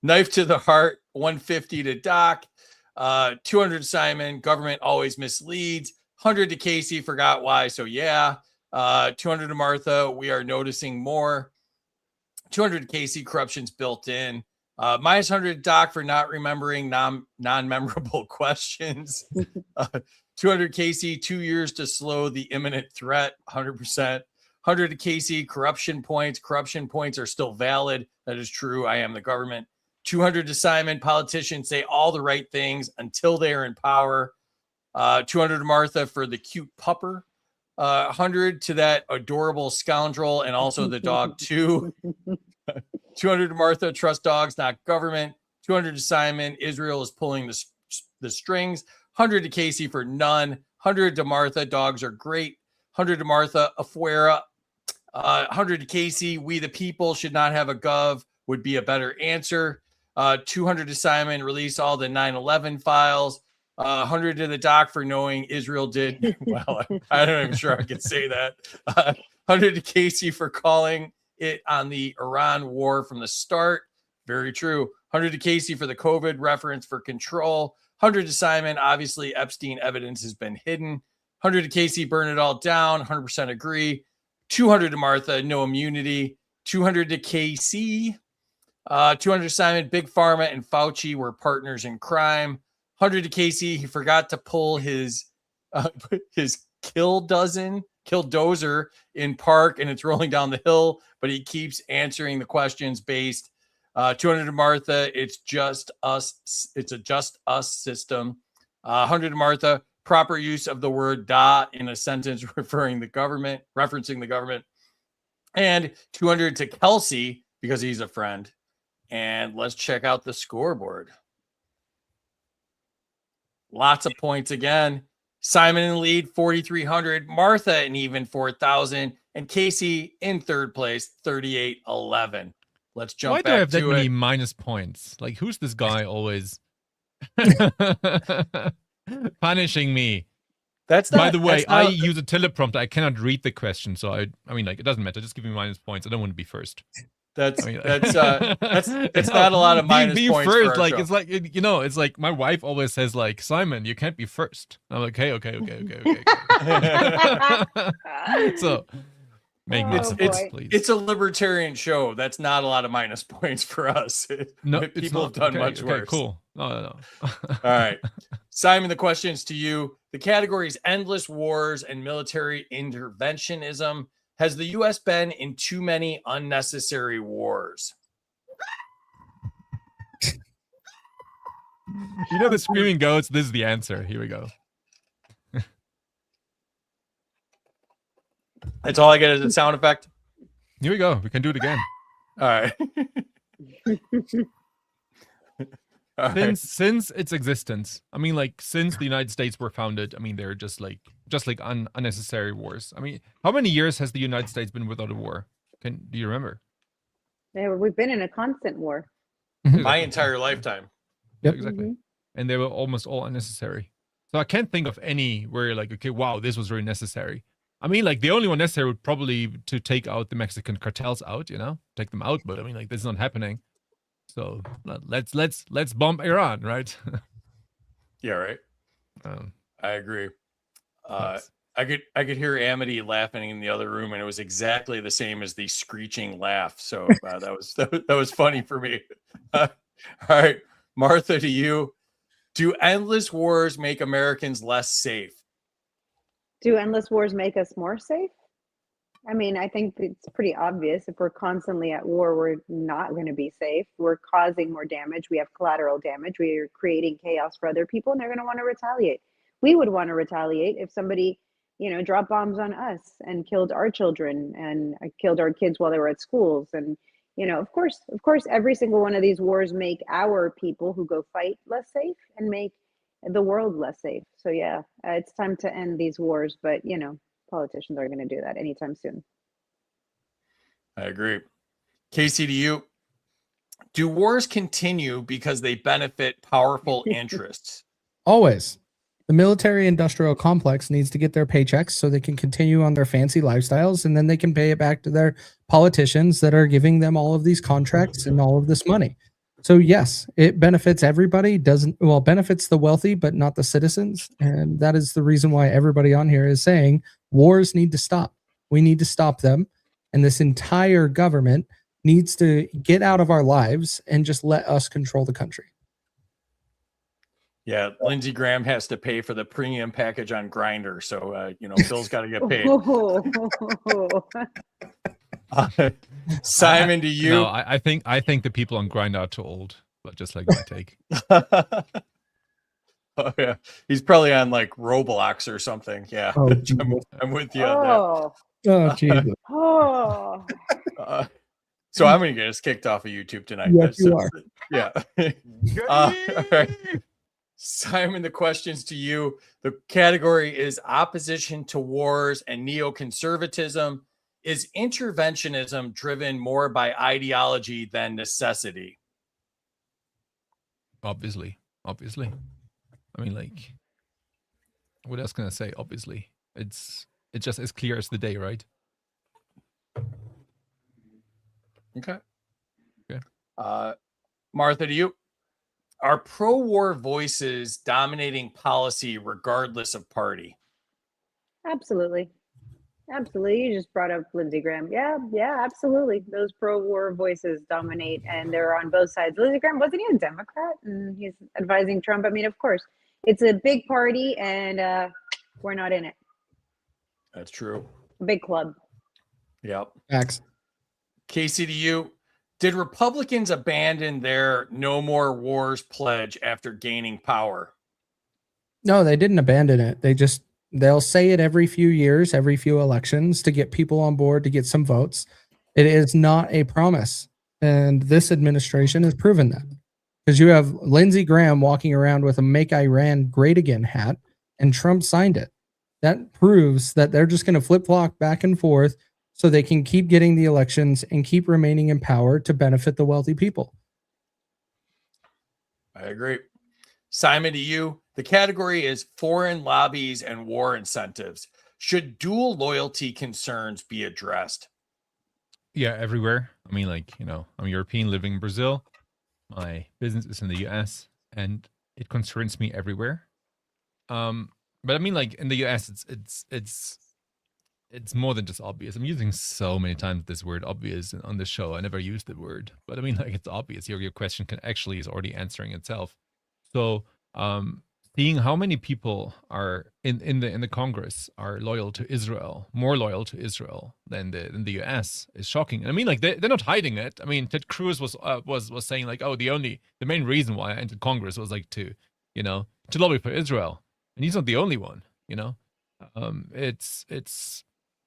Knife to the heart, 150 to Doc. 200 Simon, government always misleads. 100 to Kaecey, forgot why, so yeah. 200 to Martha, we are noticing more. 200 to Kaecey, corruption's built in. Minus 100 to Doc for not remembering non-memorable questions. 200 Kaecey, 2 years to slow the imminent threat, 100%. 100 to Kaecey, corruption points. Corruption points are still valid. That is true. I am the government. 200 to Simon, politicians say all the right things until they are in power. 200 to Martha for the cute pupper. 100 to that adorable scoundrel and also the dog too. 200 to Martha, trust dogs, not government. 200 to Simon, Israel is pulling the strings. 100 to Kaecey for none. 100 to Martha, dogs are great. 100 to Martha, afuera. 100 to Kaecey, we the people should not have a gov, would be a better answer. 200 to Simon, release all the 9/11 files. 100 to the Doc for knowing Israel did. Well, I'm not even sure I could say that. 100 to Kaecey for calling it on the Iran war from the start. Very true. 100 to Kaecey for the COVID reference for control. 100 to Simon. Obviously, Epstein evidence has been hidden. 100 to Kaecey, burn it all down. 100% agree. 200 to Martha, no immunity. 200 to Kaecey. 200 to Simon, Big Pharma and Fauci were partners in crime. 100 to Kaecey, he forgot to pull his killdozer in park, and it's rolling down the hill, but he keeps answering the questions based. 200 to Martha, it's just us. It's a just us system. 100 to Martha, proper use of the word "da" in a sentence referencing the government. And 200 to Kelsey, because he's a friend. And let's check out the scoreboard. Lots of points again. Simon in the lead, 4,300. Martha an even 4,000. And Kaecey in third place, 3,811. Let's jump Why back do I have that to many it. minus points? Like, who's this guy always punishing me? That's not, By the way, that's not- I use a teleprompter. I cannot read the question, so I mean, like, it doesn't matter. Just give me minus points. I don't want to be first. That's I mean, that's no, not a lot of minus being points first. for our Like, show. it's like, it's like my wife always says, like, Simon, you can't be first. I'm like, okay. So make me Oh, points, boy. please. It's a libertarian show. That's not a lot of minus points for us. No, it's People have not. done much Okay, worse. cool. No. All right. Simon, the question's to you. The category is endless wars and military interventionism. Has the U.S. been in too many unnecessary wars? You know the screaming goats. This is the answer. Here we go. That's all I get as a sound effect? Here we go. We can do it again. All right. All right. Since its existence, I mean, like, since the United States were founded, I mean, they're just like unnecessary wars. I mean, how many years has the United States been without a war? Do you remember? Yeah, we've been in a constant war. My entire lifetime. Yep. Exactly. Mhm. And they were almost all unnecessary. So I can't think of any where you're like, okay, wow, this was really necessary. I mean, like, the only one necessary would probably to take out the Mexican cartels out, take them out. But I mean, like, this is not happening. So let's bomb Iran, right? Yeah, right. I agree. Nice. I could hear Amity laughing in the other room, and it was exactly the same as the screeching laugh. So that was funny for me. All right, Martha, to you. Do endless wars make Americans less safe? Do endless wars make us more safe? I mean, I think it's pretty obvious. If we're constantly at war, we're not going to be safe. We're causing more damage. We have collateral damage. We are creating chaos for other people, and they're going to want to retaliate. We would want to retaliate if somebody, dropped bombs on us and killed our children and killed our kids while they were at schools. And, of course, every single one of these wars make our people who go fight less safe and make the world less safe. So yeah, it's time to end these wars. But politicians aren't going to do that anytime soon. I agree. Kaecey, to you. Do wars continue because they benefit powerful interests? Always. The military industrial complex needs to get their paychecks so they can continue on their fancy lifestyles, and then they can pay it back to their politicians that are giving them all of these contracts and all of this money. So yes, it benefits everybody. Benefits the wealthy, but not the citizens. And that is the reason why everybody on here is saying wars need to stop. We need to stop them. And this entire government needs to get out of our lives and just let us control the country. Yeah, Lindsey Graham has to pay for the premium package on Grindr, so Bill's got to get paid. Simon, to you. No, I think the people on Grindr are too old, but just like my take. Oh yeah, he's probably on like Roblox or something. Yeah, Oh, I'm with you on Oh, Jesus. that. So I'm gonna get us kicked off of YouTube tonight. Yes, you are. Yeah. All right. Simon, the question's to you. The category is opposition to wars and neoconservatism. Is interventionism driven more by ideology than necessity? Obviously. I mean, like, what else can I say? Obviously, it's just as clear as the day, right? Okay. Okay. Martha, to you. Are pro-war voices dominating policy regardless of party? Absolutely. Absolutely. You just brought up Lindsey Graham. Yeah, absolutely. Those pro-war voices dominate, and they're on both sides. Lindsey Graham, wasn't he a Democrat? And he's advising Trump. I mean, of course, it's a big party, and we're not in it. That's true. A big club. Yep. Facts. Kaecey, to you. Did Republicans abandon their no more wars pledge after gaining power? No, they didn't abandon it. They'll say it every few years, every few elections to get people on board, to get some votes. It is not a promise. And this administration has proven that. Because you have Lindsey Graham walking around with a Make Iran Great Again hat, and Trump signed it. That proves that they're just going to flip-flop back and forth so they can keep getting the elections and keep remaining in power to benefit the wealthy people. I agree. Simon, to you. The category is foreign lobbies and war incentives. Should dual loyalty concerns be addressed? Yeah, everywhere. I mean, like, you know, I'm European living in Brazil. My business is in the US, and it concerns me everywhere. But I mean, like, in the US, it's more than just obvious. I'm using so many times this word obvious on the show. I never used the word, but I mean, like, it's obvious. Your question is already answering itself. So, seeing how many people are in the Congress are loyal to Israel, more loyal to Israel than the US, is shocking. And I mean, like, they're not hiding it. I mean, Ted Cruz was saying, like, oh, the main reason why I entered Congress was, like, to lobby for Israel, and he's not the only one. It's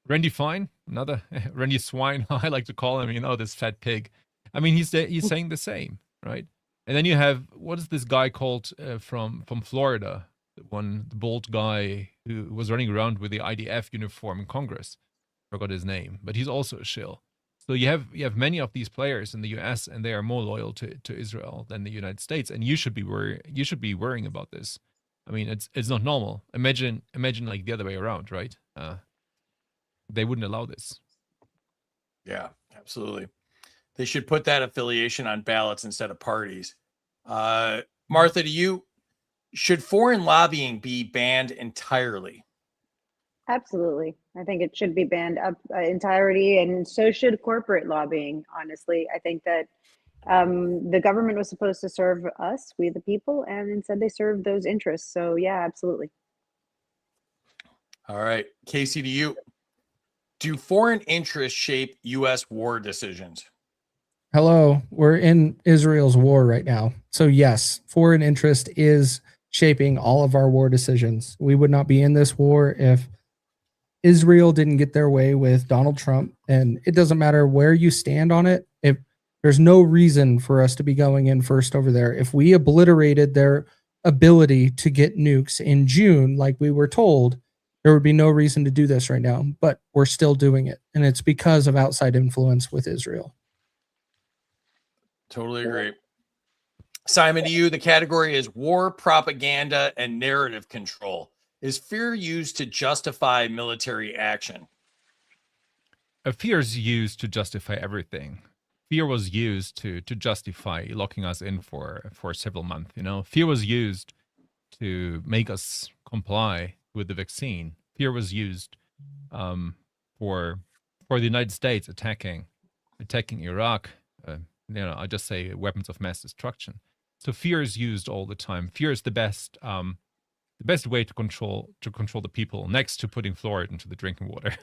Randy Fine, another Randy Swine, I like to call him. This fat pig. I mean, he's saying the same, right? And then you have, what is this guy called from Florida? The bold guy who was running around with the IDF uniform in Congress. Forgot his name, but he's also a shill. So you have many of these players in the US, and they are more loyal to Israel than the United States. And you should be worrying about this. I mean, it's not normal. Imagine like the other way around, right? They wouldn't allow this. Yeah, absolutely. They should put that affiliation on ballots instead of parties. Martha, to you, should foreign lobbying be banned entirely? Absolutely. I think it should be banned up entirety, and so should corporate lobbying, honestly. I think that the government was supposed to serve us, we the people, and instead they served those interests. So yeah, absolutely. All right. Kaecey, to you. Do foreign interests shape U.S. war decisions? Hello, we're in Israel's war right now. So yes, foreign interest is shaping all of our war decisions. We would not be in this war if Israel didn't get their way with Donald Trump. And it doesn't matter where you stand on it. If there's no reason for us to be going in first over there. If we obliterated their ability to get nukes in June, like we were told, there would be no reason to do this right now, but we're still doing it. And it's because of outside influence with Israel. Totally agree. Simon, to you, the category is war, propaganda, and narrative control. Is fear used to justify military action? Fear is used to justify everything. Fear was used to justify locking us in for several months. Fear was used to make us comply with the vaccine. Fear was used for the United States attacking Iraq. I just say weapons of mass destruction. So fear is used all the time. Fear is the best way to control the people, next to putting fluoride into the drinking water.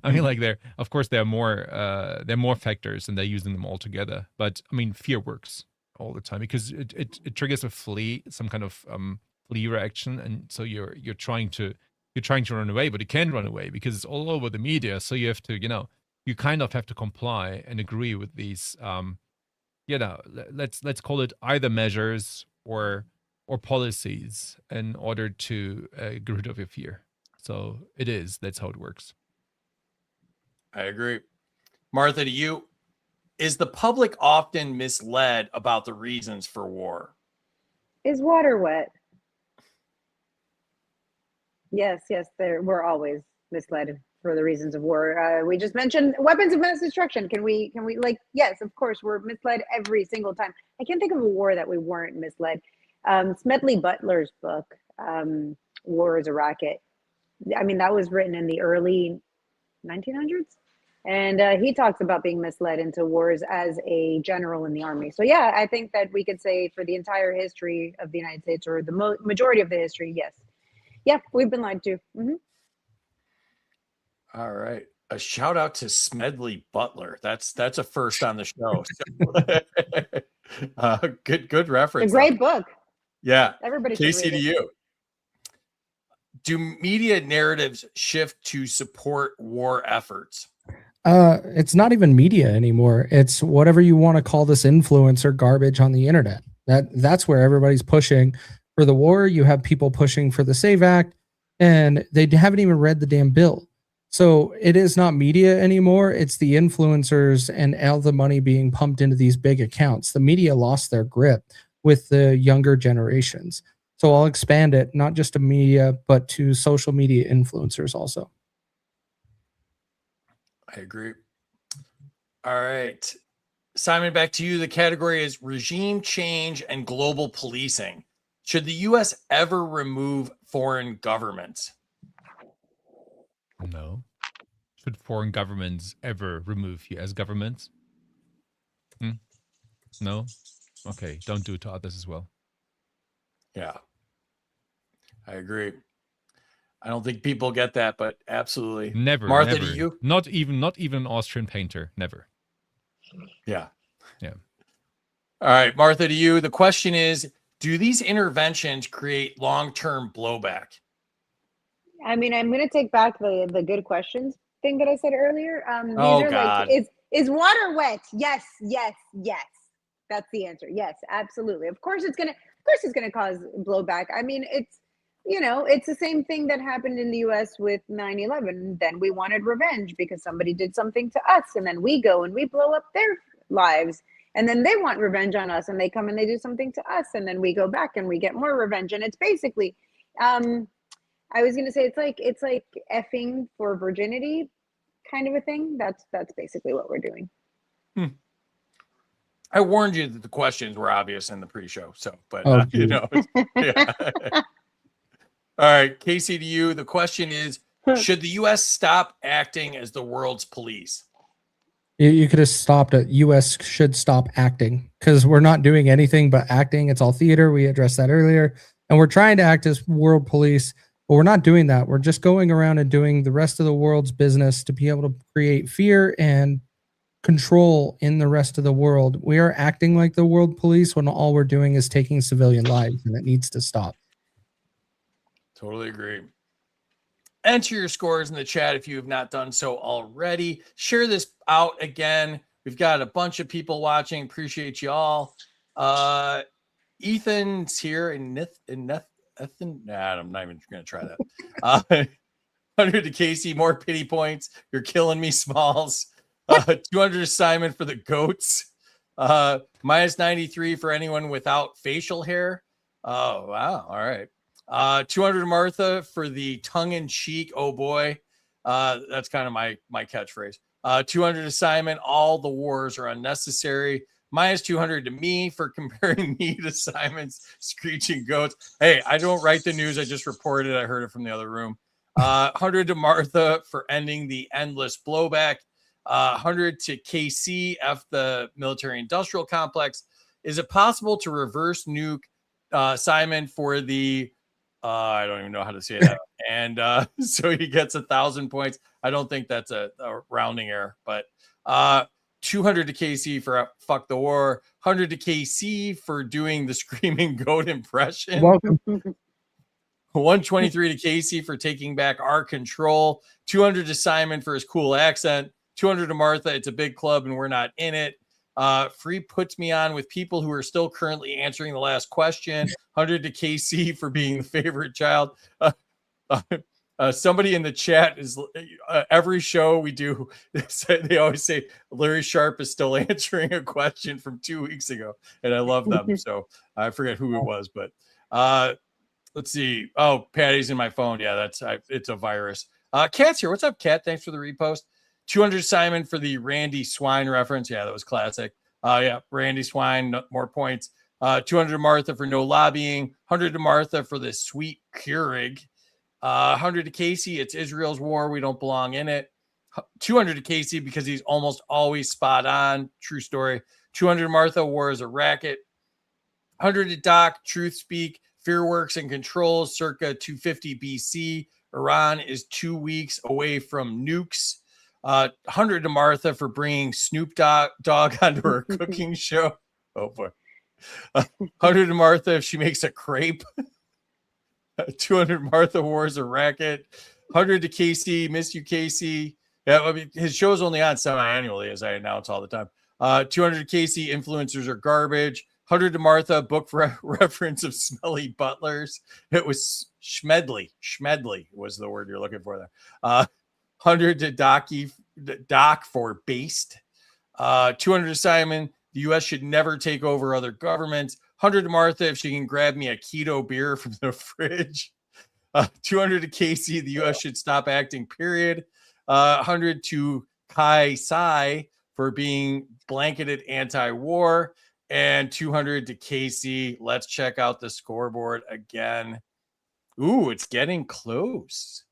I mean, like, there are more factors, and they're using them all together. But I mean, fear works all the time because it triggers some kind of flee reaction, and so you're trying to run away, but you can't run away because it's all over the media. So you have to, you kind of have to comply and agree with these, let's call it either measures or policies in order to get rid of your fear. So that's how it works. I agree. Martha, to you, is the public often misled about the reasons for war? Is water wet? Yes, we're always misled for the reasons of war. We just mentioned weapons of mass destruction. Can we like, yes, of course, we're misled every single time. I can't think of a war that we weren't misled. Smedley Butler's book, War is a Racket. I mean, that was written in the early 1900s. And he talks about being misled into wars as a general in the army. So yeah, I think that we could say for the entire history of the United States, or the majority of the history, yes. Yeah, we've been lied to. All right. A shout out to Smedley Butler. That's a first on the show. So, good reference. It's a great book. Yeah. Everybody should Kaecey, read to it. you. Do media narratives shift to support war efforts? It's not even media anymore. It's whatever you want to call this influencer garbage on the internet. That's where everybody's pushing for the war. You have people pushing for the SAVE Act, and they haven't even read the damn bill. So it is not media anymore. It's the influencers and all the money being pumped into these big accounts. The media lost their grip with the younger generations. So I'll expand it, not just to media, but to social media influencers also. I agree. All right. Simon, back to you. The category is regime change and global policing. Should the U.S. ever remove foreign governments? No. Should foreign governments ever remove U.S. governments? No? Okay, don't do it to others as well. Yeah. I agree. I don't think people get that, but absolutely. Never. Martha, never. to you? Not even an Austrian painter. Never. Yeah. Yeah. All right, Martha, to you. The question is, do these interventions create long-term blowback? I mean, I'm going to take back the good questions thing that I said earlier. These Oh, are God. like, is water wet? Yes, yes, yes. That's the answer. Yes, absolutely. Of course it's going to cause blowback. I mean, it's the same thing that happened in the US with 9/11. Then we wanted revenge because somebody did something to us, and then we go and we blow up their lives. And then they want revenge on us, and they come and they do something to us, and then we go back and we get more revenge. And it's basically I was gonna say it's like effing for virginity kind of a thing. That's basically what we're doing. I warned you that the questions were obvious in the pre-show, but Oh, yeah. All right, Kaecey, to you. The question is, should the U.S. stop acting as the world's police? You could have stopped it. U.S. should stop acting because we're not doing anything but acting. It's all theater. We addressed that earlier. And we're trying to act as world police, but we're not doing that. We're just going around and doing the rest of the world's business to be able to create fear and control in the rest of the world. We are acting like the world police when all we're doing is taking civilian lives, and it needs to stop. Totally agree. Enter your scores in the chat if you have not done so already. Share this out again. We've got a bunch of people watching. Appreciate you all. Ethan's here and Ethan. Nah, I'm not even going to try that. 100 to Kaecey, more pity points. You're killing me, Smalls. 200 to Simon for the goats. Minus 93 for anyone without facial hair. Oh, wow. All right. 200 to Martha for the tongue-in-cheek. Oh boy. That's kind of my catchphrase. 200 to Simon. All the wars are unnecessary. Minus 200 to me for comparing me to Simon's screeching goats. Hey, I don't write the news. I just reported. I heard it from the other room. 100 to Martha for ending the endless blowback. 100 to Kaecey, F the military industrial complex. Is it possible to reverse nuke Simon for the I don't even know how to say that. And so he gets 1,000 points. I don't think that's a rounding error, but 200 to Kaecey for fuck the war. 100 to Kaecey for doing the screaming goat impression. Welcome. 123 to Kaecey for taking back our control. 200 to Simon for his cool accent. 200 to Martha. It's a big club and we're not in it. Free puts me on with people who are still currently answering the last question. 100 to Kaecey for being the favorite child. Somebody in the chat is every show we do, they always say Larry Sharp is still answering a question from 2 weeks ago. And I love them. So I forget who it was, but let's see. Oh, Patty's in my phone. Yeah, it's a virus. Cat's here. What's up, Cat? Thanks for the repost. 200 Simon for the Randy Swine reference. Yeah, that was classic. Yeah, Randy Swine, more points. 200 to Martha for no lobbying. 100 to Martha for the sweet Keurig. 100 to Kaecey. It's Israel's war. We don't belong in it. 200 to Kaecey because he's almost always spot on. True story. 200 to Martha. War is a racket. 100 to Doc. Truth speak. Fear works and controls. Circa 250 BC. Iran is 2 weeks away from nukes. 100 to Martha for bringing Snoop Dogg onto her cooking show. Oh boy. 100 to Martha if she makes a crepe. 200 Martha wars a racket. 100 to Kaecey. Miss you, Kaecey. Yeah, I mean, his show's only on semi-annually, as I announce all the time. 200 to Kaecey. Influencers are garbage. 100 to Martha. Book reference of smelly butlers. It was Schmedley. Schmedley was the word you're looking for there. 100 to Doc for based. 200 to Simon. The U.S. should never take over other governments. 100 to Martha if she can grab me a keto beer from the fridge. 200 to Kaecey. The U.S. should stop acting, period. 100 to Kaecey for being blanketed anti-war. And 200 to Kaecey. Let's check out the scoreboard again. Ooh, it's getting close.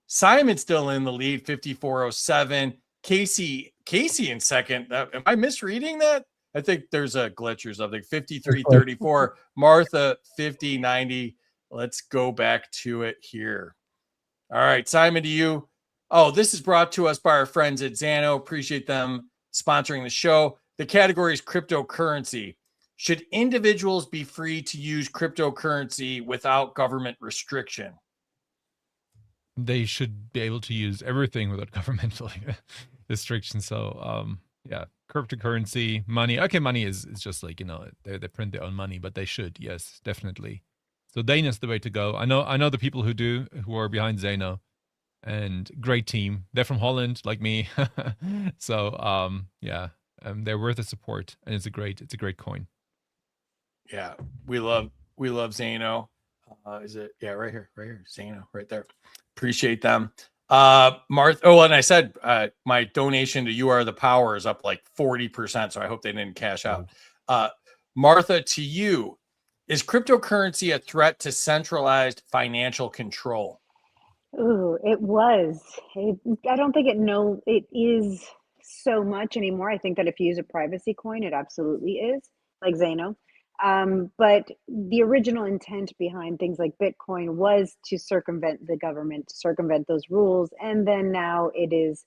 Simon's still in the lead, 5407. Kaecey in second. Am I misreading that? I think there's a glitch or something. 5334. Martha, 5090. Let's go back to it here. All right, Simon, to you. Oh, this is brought to us by our friends at Zano. Appreciate them sponsoring the show. The category is cryptocurrency. Should individuals be free to use cryptocurrency without government restriction? They should be able to use everything without governmental restrictions. So, yeah, cryptocurrency, money. Okay, money is just like, they print their own money, but they should, yes, definitely. So Dana's the way to go. I know the people who are behind Zano, and great team. They're from Holland, like me. So, yeah, they're worth the support, and it's a great coin. Yeah, we love Zano. Is it? Yeah, right here, Zano, right there. Appreciate them. Martha. Oh, and I said my donation to You Are the Power is up like 40%. So I hope they didn't cash out. Martha, to you, is cryptocurrency a threat to centralized financial control? Ooh, it was. I don't think it is so much anymore. I think that if you use a privacy coin, it absolutely is, like Zano. But the original intent behind things like Bitcoin was to circumvent the government, to circumvent those rules. And then now it is,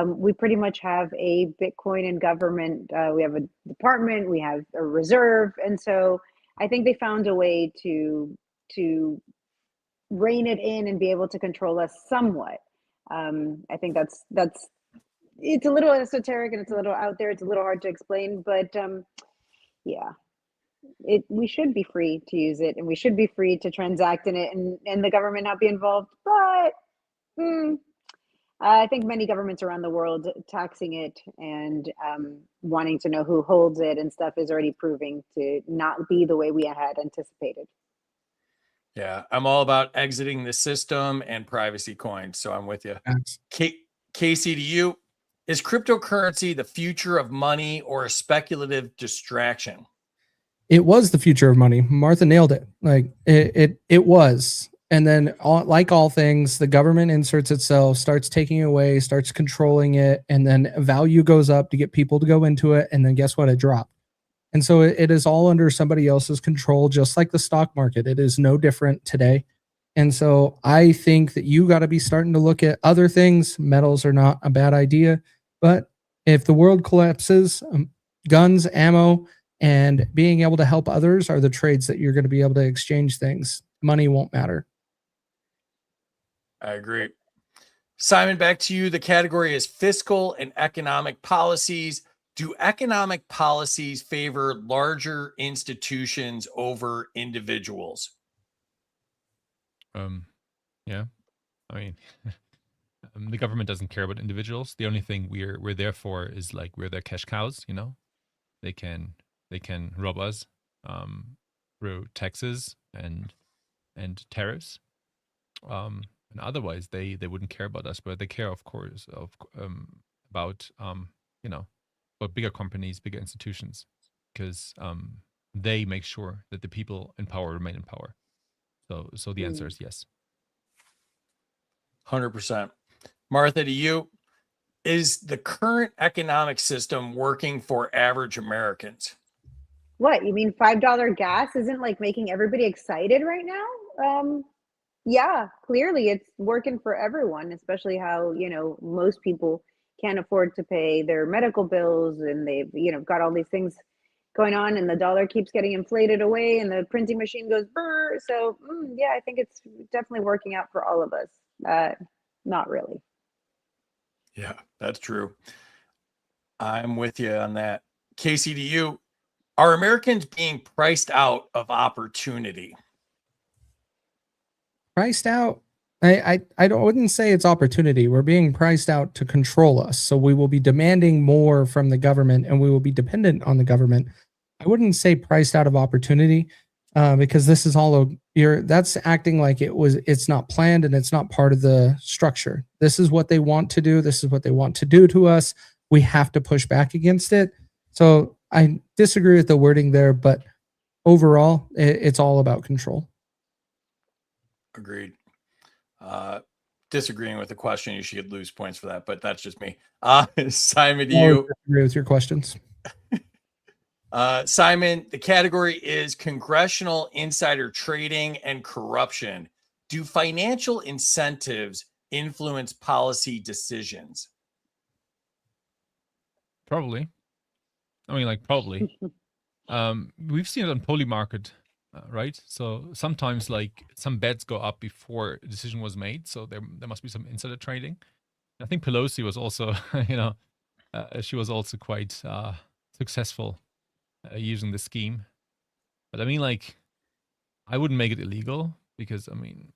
we pretty much have a Bitcoin and government. We have a department, we have a reserve. And so I think they found a way to rein it in and be able to control us somewhat. I think that's it's a little esoteric and it's a little out there. It's a little hard to explain, but yeah. We should be free to use it and we should be free to transact in it and the government not be involved. But I think many governments around the world taxing it and wanting to know who holds it and stuff is already proving to not be the way we had anticipated. Yeah, I'm all about exiting the system and privacy coins. So I'm with you. Kaecey, to you, is cryptocurrency the future of money or a speculative distraction? It was the future of money. Martha nailed it. Like it was. And then like all things, the government inserts itself, starts taking away, starts controlling it. And then value goes up to get people to go into it. And then guess what? It dropped. And so it is all under somebody else's control, just like the stock market. It is no different today. And so I think that you got to be starting to look at other things. Metals are not a bad idea. But if the world collapses, guns, ammo, and being able to help others are the trades that you're going to be able to exchange things. Money won't matter. I agree. Simon, back to you. The category is fiscal and economic policies. Do economic policies favor larger institutions over individuals? Yeah. I mean, the government doesn't care about individuals. The only thing we're there for is like we're their cash cows. They can rob us through taxes and tariffs. and otherwise they wouldn't care about us, but they care, of course, about you know, about bigger companies, bigger institutions, because they make sure that the people in power remain in power. So the answer is yes. 100%. Martha, to you, is the current economic system working for average Americans? What, you mean $5 gas isn't like making everybody excited right now? Yeah, clearly it's working for everyone, especially how, most people can't afford to pay their medical bills, and they've, got all these things going on, and the dollar keeps getting inflated away and the printing machine goes brr. So yeah, I think it's definitely working out for all of us. Not really. Yeah, that's true. I'm with you on that. Kaecey, to you, are Americans being priced out of opportunity? Priced out. Wouldn't say it's opportunity. We're being priced out to control us. So we will be demanding more from the government, and we will be dependent on the government. I wouldn't say priced out of opportunity, because this is all that's acting like it's not planned and it's not part of the structure. This is what they want to do. This is what they want to do to us. We have to push back against it. So I disagree with the wording there, but overall, it's all about control. Agreed. Disagreeing with the question, you should lose points for that, but that's just me. Simon, to you. I disagree with your questions. Simon, the category is congressional insider trading and corruption. Do financial incentives influence policy decisions? Probably. I mean, like, probably. We've seen it on poly market, right? So sometimes, like, some bets go up before a decision was made. So there must be some insider trading. I think Pelosi was also, she was also quite successful using the scheme. But I mean, like, I wouldn't make it illegal, because I mean,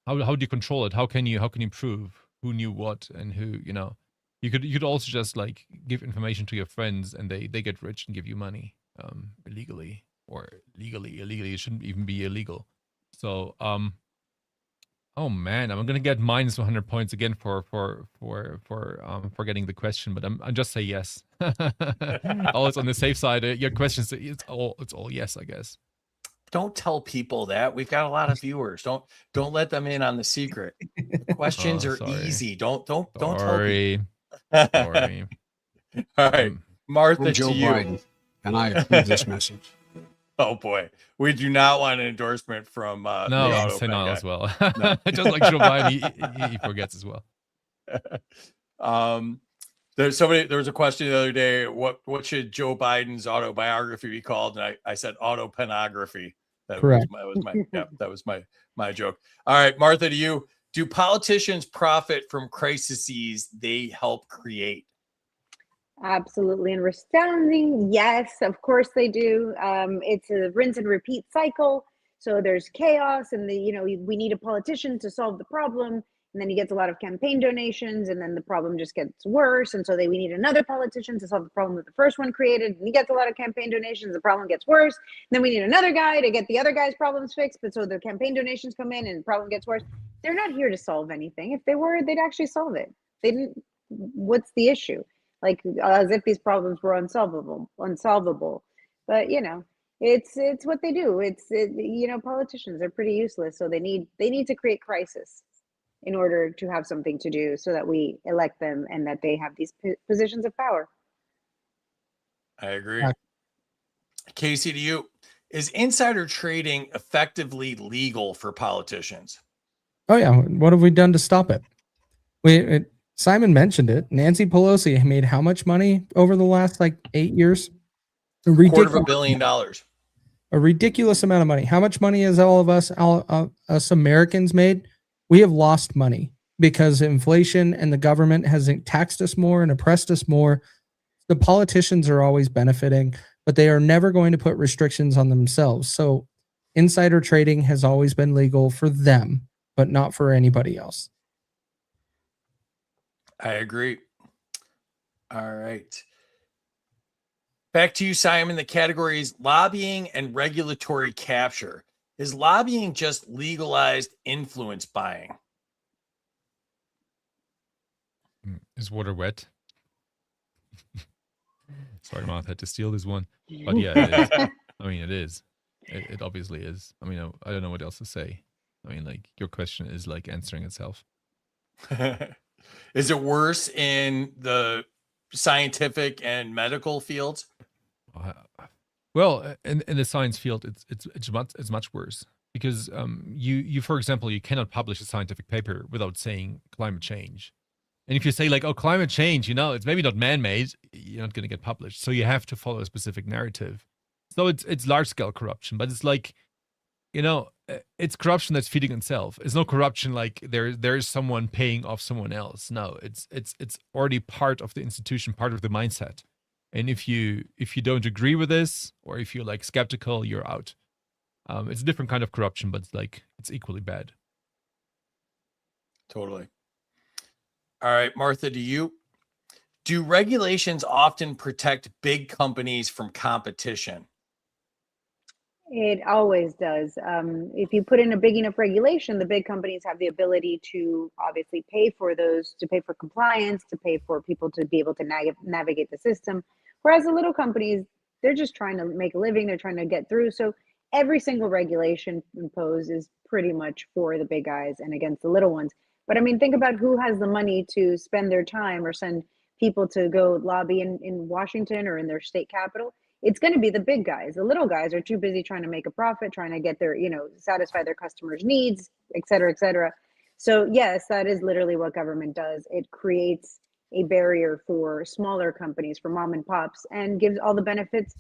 how do you control it? How can you prove who knew what and who, you could also just like give information to your friends, and they get rich and give you money illegally, or legally. Illegally, it shouldn't even be illegal. So oh man, I'm gonna get minus 100 points again for getting the question, but I'm just say yes. Always on the safe side. Your questions, it's all yes, I guess. Don't tell people that. We've got a lot of viewers. Don't let them in on the secret. The questions are sorry. easy. Don't tell people. Sorry. All right, Martha, I'm Joe to you. Biden, and I approve this message. Oh boy, we do not want an endorsement from No, the I'm auto saying guy. as well. No. Just like Joe Biden, he forgets as well. There was a question the other day. What should Joe Biden's autobiography be called? And I said autopenography. Correct. That was my joke. All right, Martha, to you. Do politicians profit from crises they help create? Absolutely, and resounding yes, of course they do. It's a rinse and repeat cycle. So there's chaos, and we need a politician to solve the problem, and then he gets a lot of campaign donations, and then the problem just gets worse. And so we need another politician to solve the problem that the first one created, and he gets a lot of campaign donations, the problem gets worse. And then we need another guy to get the other guy's problems fixed, but so the campaign donations come in and the problem gets worse. They're not here to solve anything. If they were, they'd actually solve it. They didn't. What's the issue? Like, as if these problems were unsolvable. But it's what they do. Politicians are pretty useless, so they need to create crisis in order to have something to do, so that we elect them and that they have these positions of power. I agree. Kaecey, to you. Is insider trading effectively legal for politicians? Oh yeah. What have we done to stop it? Simon mentioned it. Nancy Pelosi made how much money over the last 8 years? $250 million. A ridiculous amount of money. How much money has all of us Americans made? We have lost money because inflation and the government has taxed us more and oppressed us more. The politicians are always benefiting, but they are never going to put restrictions on themselves. So insider trading has always been legal for them, but not for anybody else. I agree. All right. Back to you, Simon. The category is lobbying and regulatory capture. Is lobbying just legalized influence buying? Is water wet? Sorry, Martha, had to steal this one. But yeah, it is. I mean, it is. It obviously is. I mean, I don't know what else to say. I mean, like, your question is like answering itself. Is it worse in the scientific and medical fields? Well, in the science field, it's much worse because you for example, you cannot publish a scientific paper without saying climate change. And if you say like, oh, climate change, it's maybe not man-made, you're not going to get published. So you have to follow a specific narrative. So it's large-scale corruption, but it's like, it's corruption that's feeding itself. It's no corruption like there's someone paying off someone else. No, it's already part of the institution, part of the mindset. And if you don't agree with this, or if you're like skeptical, you're out. It's a different kind of corruption, but it's equally bad. Totally. All right, Martha, do regulations often protect big companies from competition? It always does. If you put in a big enough regulation, the big companies have the ability to obviously pay for those, to pay for compliance, to pay for people to be able to navigate the system. Whereas the little companies, they're just trying to make a living, they're trying to get through. So every single regulation imposed is pretty much for the big guys and against the little ones. But I mean, think about who has the money to spend their time or send people to go lobby in Washington or in their state capital. It's going to be the big guys. The little guys are too busy trying to make a profit, trying to get their, satisfy their customers' needs, et cetera, et cetera. So yes, that is literally what government does. It creates a barrier for smaller companies, for mom and pops, and gives all the benefits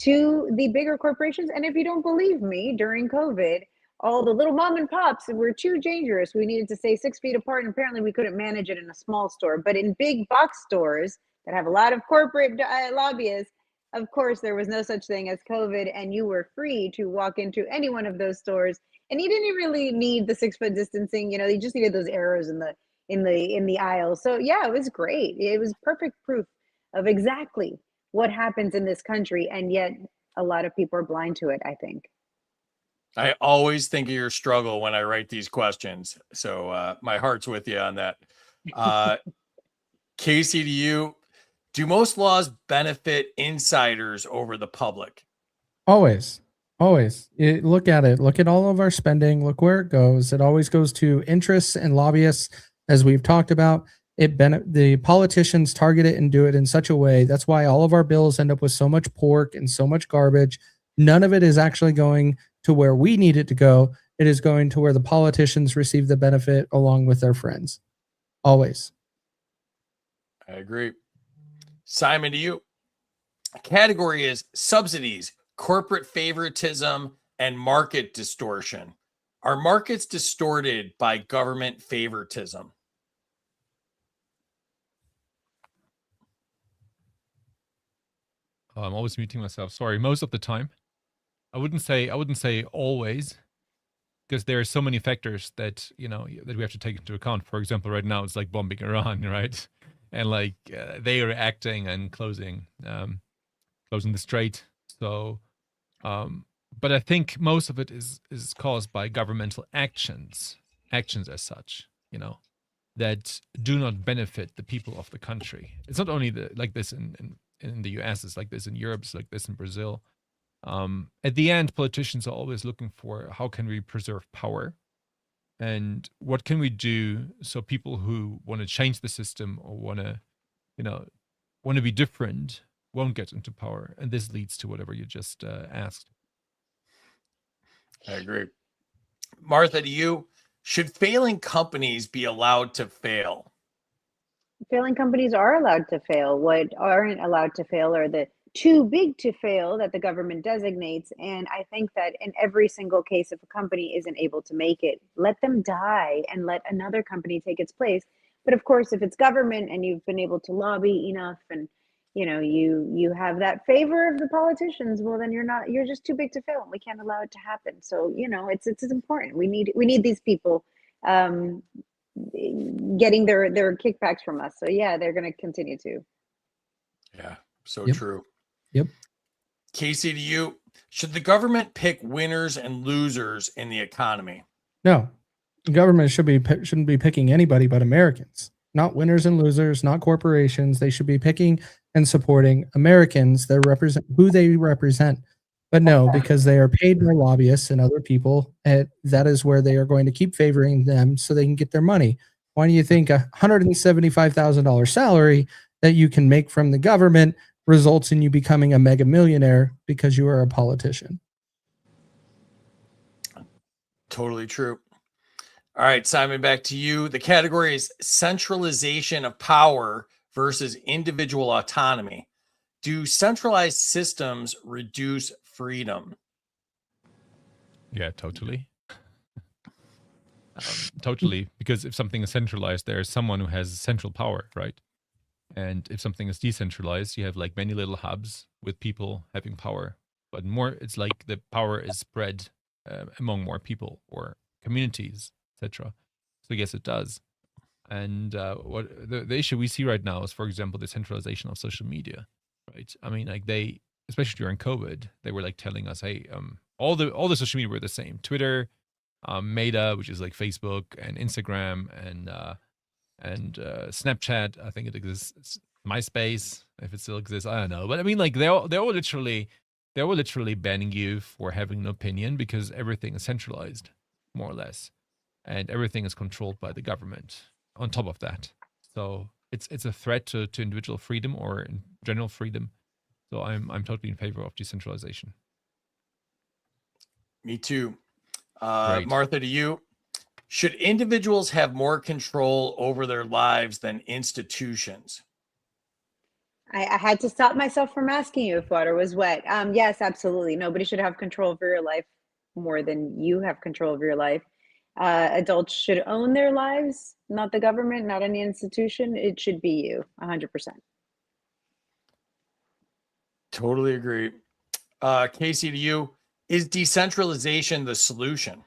to the bigger corporations. And if you don't believe me, during COVID, all the little mom and pops were too dangerous. We needed to stay 6 feet apart, and apparently we couldn't manage it in a small store. But in big box stores that have a lot of corporate lobbyists, of course, there was no such thing as COVID, and you were free to walk into any one of those stores. And you didn't really need the 6 foot distancing. You just needed those arrows in the aisle. So yeah, it was great. It was perfect proof of exactly what happens in this country, and yet a lot of people are blind to it, I think. I always think of your struggle when I write these questions. So my heart's with you on that. Kaecey, to you, do most laws benefit insiders over the public? Always. Look at it. Look at all of our spending. Look where it goes. It always goes to interests and lobbyists, as we've talked about. The politicians target it and do it in such a way. That's why all of our bills end up with so much pork and so much garbage. None of it is actually going to where we need it to go. It is going to where the politicians receive the benefit along with their friends. Always. I agree. Simon, to you. Category is subsidies, corporate favoritism, and market distortion. Are markets distorted by government favoritism? I'm always muting myself. Sorry, most of the time. I wouldn't say always, because there are so many factors that that we have to take into account. For example, right now it's like bombing Iran, right? And they are acting and closing the strait. So, but I think most of it is caused by governmental actions as such, that do not benefit the people of the country. It's not only like this in the US, it's like this in Europe, it's like this in Brazil. At the end, politicians are always looking for how can we preserve power, and what can we do so people who want to change the system or want to be different won't get into power. And this leads to whatever you just asked. I agree. Martha, to you, should failing companies be allowed to fail? Failing companies are allowed to fail. What aren't allowed to fail are the too big to fail that the government designates. And I think that in every single case, if a company isn't able to make it, let them die and let another company take its place. But of course, if it's government and you've been able to lobby enough and you have that favor of the politicians, well, then you're just too big to fail. We can't allow it to happen. So it's important. We need these people getting their kickbacks from us. So yeah, they're going to continue to. Yeah, so Yep. true. Yep. Kaecey, to you, should the government pick winners and losers in the economy? No, the government shouldn't be picking anybody but Americans. not winners and losers, not corporations. They should be picking and supporting Americans that represent who they represent. But no, because they are paid by lobbyists and other people, and that is where they are going to keep favoring them so they can get their money. Why do you think a $175,000 salary that you can make from the government results in you becoming a mega millionaire because you are a politician? Totally true. All right, Simon, back to you. The category is centralization of power versus individual autonomy. Do centralized systems reduce freedom? Yeah, totally. Totally, because if something is centralized, there's someone who has central power, right? And if something is decentralized, you have like many little hubs with people having power. But more, it's like the power is spread among more people or communities, etc. So yes, it does. And what the issue we see right now is, for example, the centralization of social media, right? I mean, like they, especially during COVID, they were like telling us, hey, all the social media were the same. Twitter, Meta, which is like Facebook and Instagram and Snapchat. I think it exists. MySpace, if it still exists, I don't know. But I mean, like they were literally banning you for having an opinion because everything is centralized, more or less, and everything is controlled by the government. On top of that, so it's a threat to individual freedom or in general freedom. So I'm totally in favor of decentralization. Me too. Great. Martha, to you. Should individuals have more control over their lives than institutions? I had to stop myself from asking you if water was wet. Yes, absolutely. Nobody should have control over your life more than you have control over your life. Adults should own their lives, not the government, not any institution. It should be you, 100%. Totally agree. Kaecey, to you. Is decentralization the solution?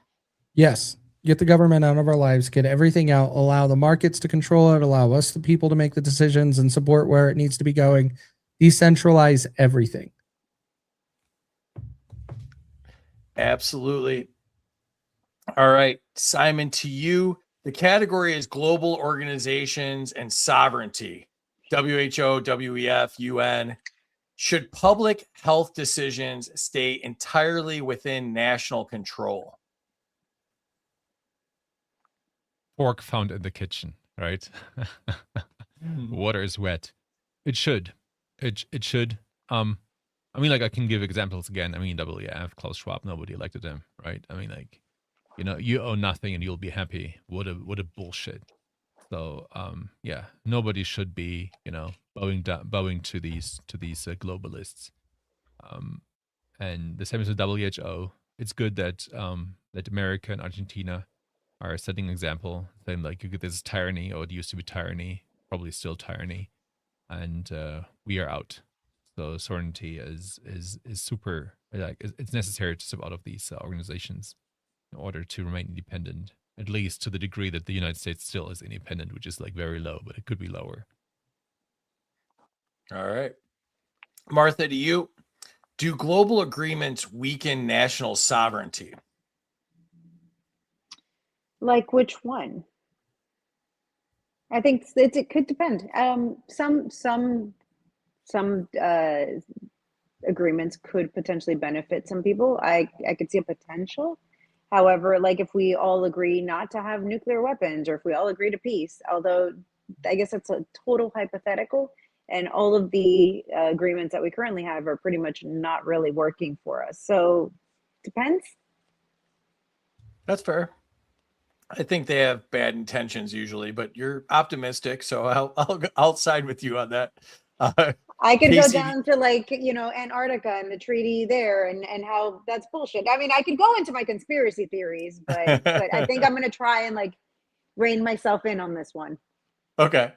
Yes. Get the government out of our lives, get everything out, allow the markets to control it, allow us, the people, to make the decisions and support where it needs to be going. Decentralize everything. Absolutely. All right, Simon, to you. The category is global organizations and sovereignty. WHO, WEF, UN. Should public health decisions stay entirely within national control? Fork found in the kitchen, right? Water is wet. It should. It should. I mean, like I can give examples again. I mean, WEF, Klaus Schwab, nobody elected him, right? I mean, like, you know, you own nothing and you'll be happy. What a bullshit. So yeah, nobody should be, you know, bowing to these globalists. And the same as with WHO. It's good that that America and Argentina are setting an example, saying like, this is tyranny, or it used to be tyranny, probably still tyranny, and we are out. So sovereignty is super, like it's necessary to step out of these organizations in order to remain independent, at least to the degree that the United States still is independent, which is like very low, but it could be lower. All right. Martha, to you. Do global agreements weaken national sovereignty? Like which one? I think it could depend. Some agreements could potentially benefit some people. I could see a potential. However, like if we all agree not to have nuclear weapons, or if we all agree to peace, although I guess that's a total hypothetical, and all of the agreements that we currently have are pretty much not really working for us. So depends. That's fair. I think they have bad intentions usually, but you're optimistic, so I'll side with you on that. I could go Kaecey, down to like, you know, Antarctica and the treaty there and how that's bullshit. I mean, I could go into my conspiracy theories, but I think I'm going to try and like rein myself in on this one. Okay.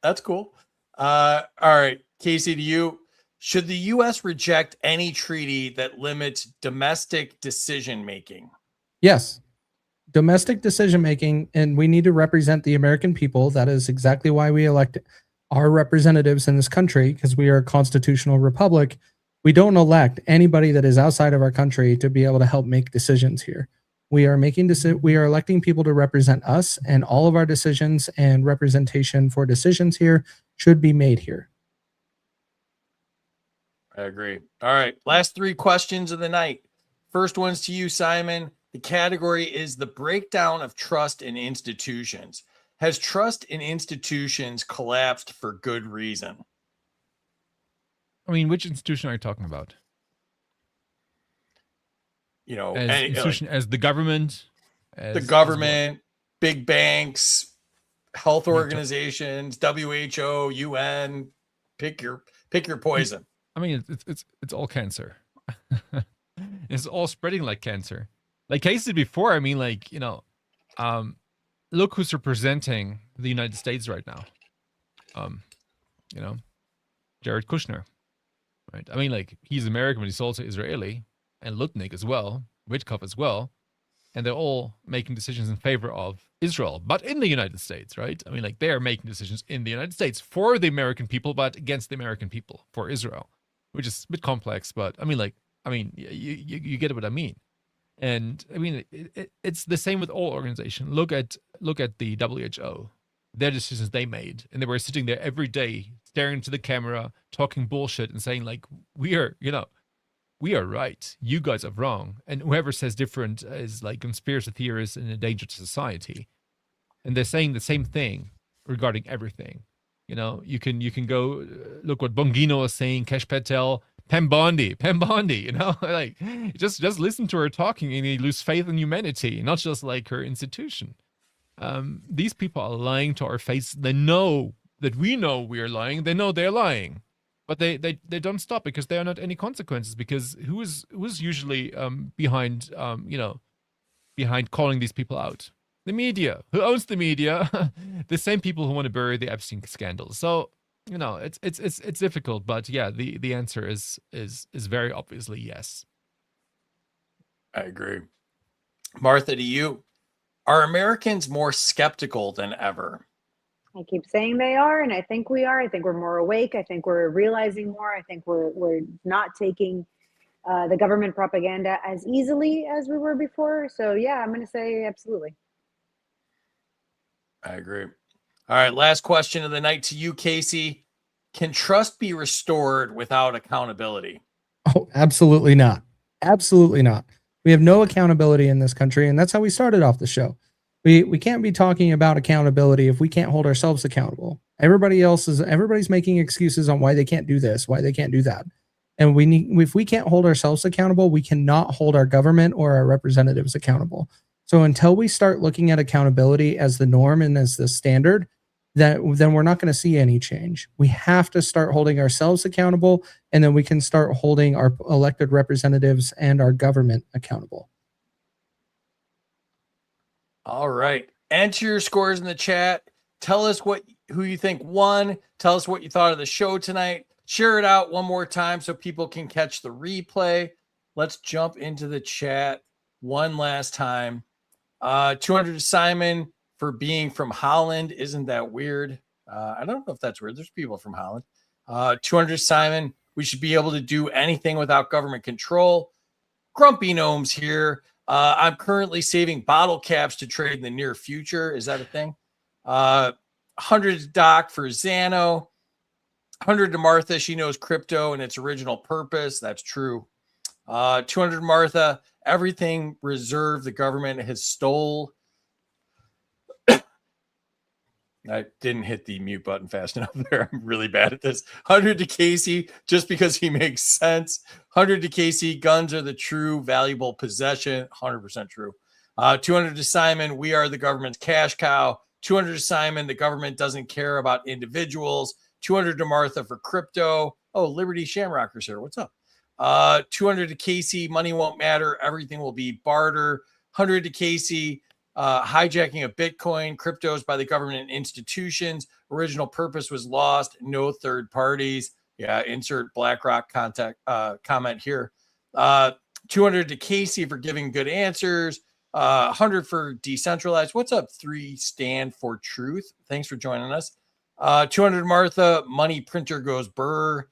That's cool. All right. Kaecey, to you. Should the U.S. reject any treaty that limits domestic decision-making? Yes. Domestic decision making, and we need to represent the American people. That is exactly why we elect our representatives in this country, because we are a constitutional republic. We don't elect anybody that is outside of our country to be able to help make decisions here. We are we are electing people to represent us, and all of our decisions and representation for decisions here should be made here. I agree. All right. Last 3 questions of the night. First one's to you, Simon. The category is the breakdown of trust in institutions. Has trust in institutions collapsed for good reason? I mean, which institution are you talking about? You know, As institution, as the government, the government, big banks, health organizations, WHO, UN. Pick your poison. I mean, it's all cancer. It's all spreading like cancer. Like Kaecey before, I mean, like, you know, look who's representing the United States right now. You know, Jared Kushner, right? I mean, like, he's American, but he's also Israeli, and Lutnick as well, Witkoff as well, and they're all making decisions in favor of Israel, but in the United States, right? I mean, like, they are making decisions in the United States for the American people, but against the American people, for Israel, which is a bit complex, but I mean, like, you get what I mean. And I mean, it's the same with all organizations. Look at the WHO, their decisions they made, and they were sitting there every day, staring into the camera, talking bullshit, and saying like, we are right, you guys are wrong, and whoever says different is like conspiracy theorists and a danger to society. And they're saying the same thing regarding everything. You know, you can go look what Bongino is saying, Kesh Patel, Pam Bondi, you know, like just listen to her talking and you lose faith in humanity, not just like her institution. These people are lying to our face. They know that we know we are lying. They know they're lying, but they don't stop because there are not any consequences. Because who is usually behind behind calling these people out? The media. Who owns the media? The same people who want to bury the Epstein scandal. So, you know, it's difficult, but yeah, the answer is very obviously yes. I agree. Martha, to you, are Americans more skeptical than ever? I keep saying they are, and I think we are. I think we're more awake. I think we're realizing more. I think we're not taking the government propaganda as easily as we were before. So yeah, I'm going to say absolutely. I agree. All right, last question of the night to you, Kaecey. Can trust be restored without accountability? Oh, absolutely not. Absolutely not. We have no accountability in this country, and that's how we started off the show. We can't be talking about accountability if we can't hold ourselves accountable. Everybody's making excuses on why they can't do this, why they can't do that. And if we can't hold ourselves accountable, we cannot hold our government or our representatives accountable. So until we start looking at accountability as the norm and as the standard, then we're not going to see any change. We have to start holding ourselves accountable, and then we can start holding our elected representatives and our government accountable. All right. Enter your scores in the chat. Tell us who you think won. Tell us what you thought of the show tonight. Share it out one more time so people can catch the replay. Let's jump into the chat one last time. 200 to Simon for being from Holland. Isn't that weird? I don't know if that's weird. There's people from Holland. 200 Simon. We should be able to do anything without government control. Grumpy Gnomes here. I'm currently saving bottle caps to trade in the near future. Is that a thing? 100 to Doc for Zano. 100 to Martha. She knows crypto and its original purpose. That's true. 200 Martha. Everything reserved the government has stole. I didn't hit the mute button fast enough there. I'm really bad at this. 100 to Kaecey, just because he makes sense. 100 to Kaecey, guns are the true valuable possession. 100% true. 200 to Simon, we are the government's cash cow. 200 to Simon, the government doesn't care about individuals. 200 to Martha for crypto. Oh, Liberty Shamrockers here. What's up? 200 to Kaecey, money won't matter. Everything will be barter. 100 to Kaecey, hijacking of Bitcoin, cryptos by the government and institutions. Original purpose was lost. No third parties. Yeah, insert BlackRock comment here. 200 to Kaecey for giving good answers. 100 for decentralized. What's up? 3 stand for truth. Thanks for joining us. 200 Martha, money printer goes burr.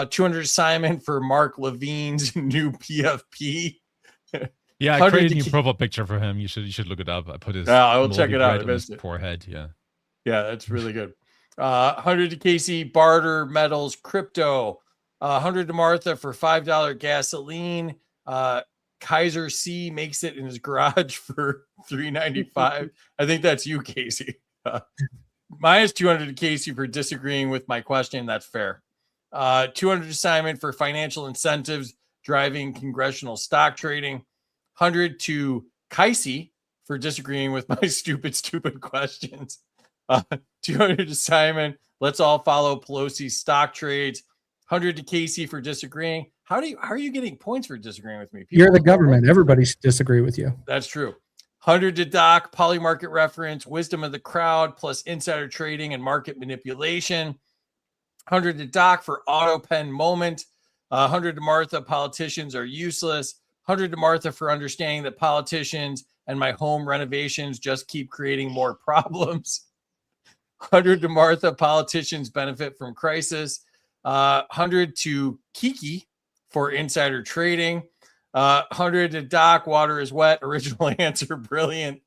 200 Simon for Mark Levine's new PFP. Yeah, I 100 created a to new profile picture for him. You should look it up. I put his Yeah, I will check moldy it out. bread I on his missed it. forehead. Yeah. Yeah, that's really good. 100 to Kaecey, barter, metals, crypto. 100 to Martha for $5 gasoline. Kaiser C makes it in his garage for $3.95. I think that's you, Kaecey. Minus 200 to Kaecey for disagreeing with my question. That's fair. 200 to Simon for financial incentives driving congressional stock trading. 100 to Kaecey for disagreeing with my stupid questions. 200 to Simon. Let's all follow Pelosi's stock trades. 100 to Kaecey for disagreeing. How are you getting points for disagreeing with me? People You're the government. Everybody should disagree with you. That's true. 100 to Doc, polymarket reference, wisdom of the crowd, plus insider trading and market manipulation. 100 to Doc for auto pen moment. 100 to Martha, politicians are useless. 100 to Martha for understanding that politicians and my home renovations just keep creating more problems. 100 to Martha, politicians benefit from crisis. 100 to Kiki for insider trading. 100 to Doc, water is wet. Original answer, brilliant.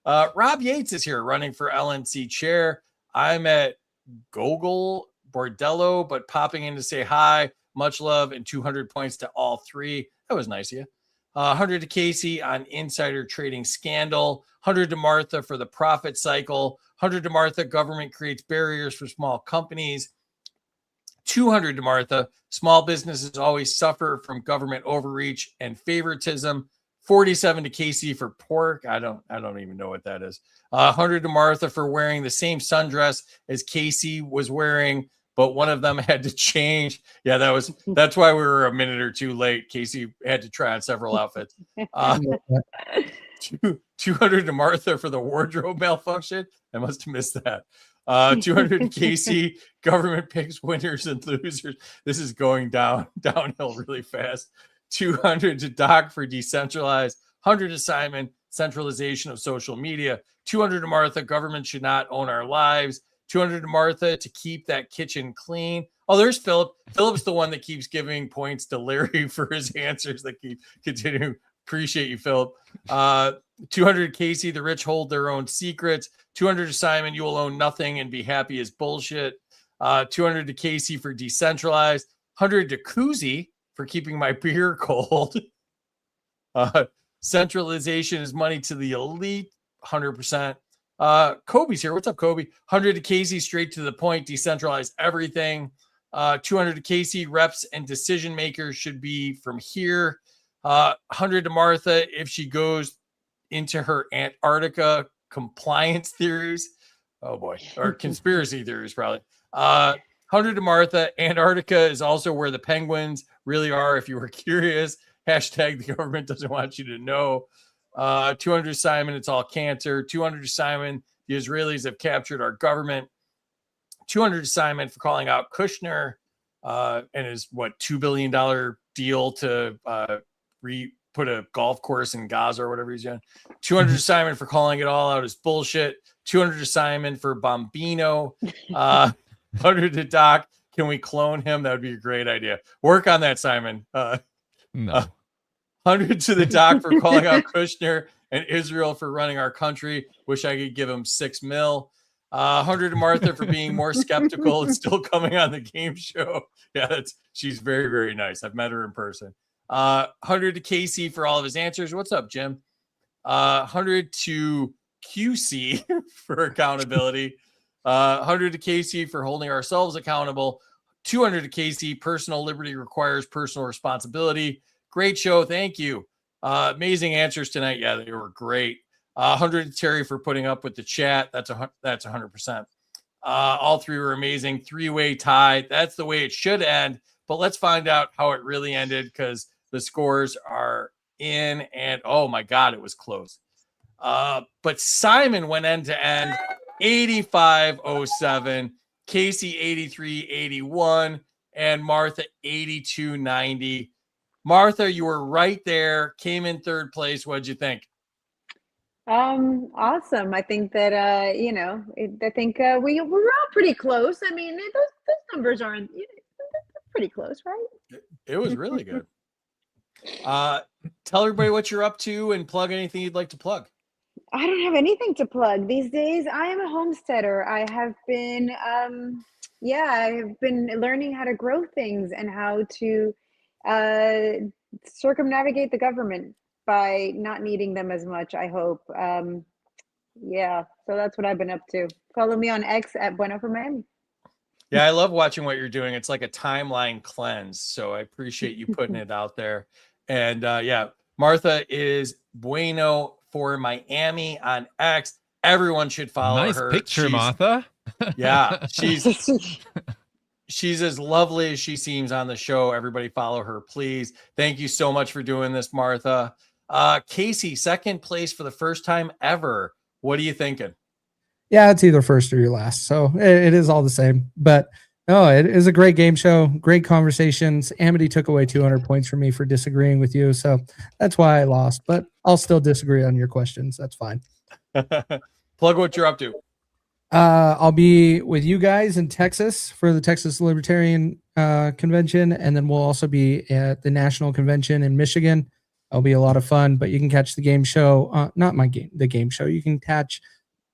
Rob Yates is here running for LNC chair. I'm at Gogol Bordello, but popping in to say hi. Much love and 200 points to all three. That was nice of you. 100 to Kaecey on insider trading scandal. 100 to Martha for the profit cycle. 100 to Martha, government creates barriers for small companies. 200 to Martha, small businesses always suffer from government overreach and favoritism. 47 to Kaecey for pork. I don't even know what that is. 100 to Martha for wearing the same sundress as Kaecey was wearing, but one of them had to change. Yeah, that's why we were a minute or two late. Kaecey had to try on several outfits. 200 to Martha for the wardrobe malfunction. I must have missed that. 200 to Kaecey, government picks winners and losers. This is going downhill really fast. 200 to Doc for decentralized. 100 to Simon, centralization of social media. 200 to Martha, government should not own our lives. 200 to Martha to keep that kitchen clean. Oh, there's Philip. Philip's the one that keeps giving points to Larry for his answers that keep continuing. Appreciate you, Philip. 200 to Kaecey, the rich hold their own secrets. 200 to Simon, you will own nothing and be happy as bullshit. 200 to Kaecey for decentralized. 100 to Koozie for keeping my beer cold. Centralization is money to the elite. 100%. Kobe's here. What's up, Kobe? 100 to Kaecey, straight to the point, decentralize everything. 200 to Kaecey, reps and decision makers should be from here. 100 to Martha, if she goes into her Antarctica compliance theories. Oh boy, or conspiracy theories, probably. 100 to Martha, Antarctica is also where the penguins really are, if you were curious. Hashtag the government doesn't want you to know. 200 to Simon, it's all cancer. 200 to Simon, the Israelis have captured our government. 200 to Simon for calling out Kushner and his, $2 billion deal to put a golf course in Gaza or whatever he's doing. 200 to Simon for calling it all out as bullshit. 200 to Simon for Bombino. 100 to Doc. Can we clone him? That would be a great idea. Work on that, Simon. No. 100 to the Doc for calling out Kushner and Israel for running our country. Wish I could give him $6 million. 100 to Martha for being more skeptical and still coming on the game show. Yeah, she's very, very nice. I've met her in person. 100 to Kaecey for all of his answers. What's up, Jim? 100 to QC for accountability. 100 to Kaecey for holding ourselves accountable. 200 to Kaecey, personal liberty requires personal responsibility. Great show. Thank you. Amazing answers tonight. Yeah, they were great. 100 to Terry for putting up with the chat. That's 100%. All three were amazing. Three-way tie. That's the way it should end. But let's find out how it really ended, because the scores are in, and oh my God, it was close. But Simon went end to end, 85-07, Kaecey 83-81, and Martha 82-90. Martha, you were right there, came in third place. What'd you think? Awesome. I think that I think we were all pretty close. I mean, those numbers aren't pretty close, right? It was really good. Tell everybody what you're up to and plug anything you'd like to plug. I don't have anything to plug these days. I am a homesteader. I have been, I have been learning how to grow things and how to circumnavigate the government by not needing them as much, I hope. So that's what I've been up to. Follow me on X at Bueno for Miami. Yeah, I love watching what you're doing. It's like a timeline cleanse. So I appreciate you putting it out there. And Martha is Bueno for Miami on X. Everyone should follow Nice her. picture, Martha. Yeah, she's as lovely as she seems on the show. Everybody follow her, please. Thank you so much for doing this, Martha. Kaecey, second place for the first time ever. What are you thinking? Yeah, it's either first or your last. So it is all the same. But no, it is a great game show. Great conversations. Amity took away 200 points from me for disagreeing with you. So that's why I lost. But I'll still disagree on your questions. That's fine. Plug what you're up to. I'll be with you guys in Texas for the Texas Libertarian Convention. And then we'll also be at the National Convention in Michigan. It'll be a lot of fun. But you can catch the game show. The game show. You can catch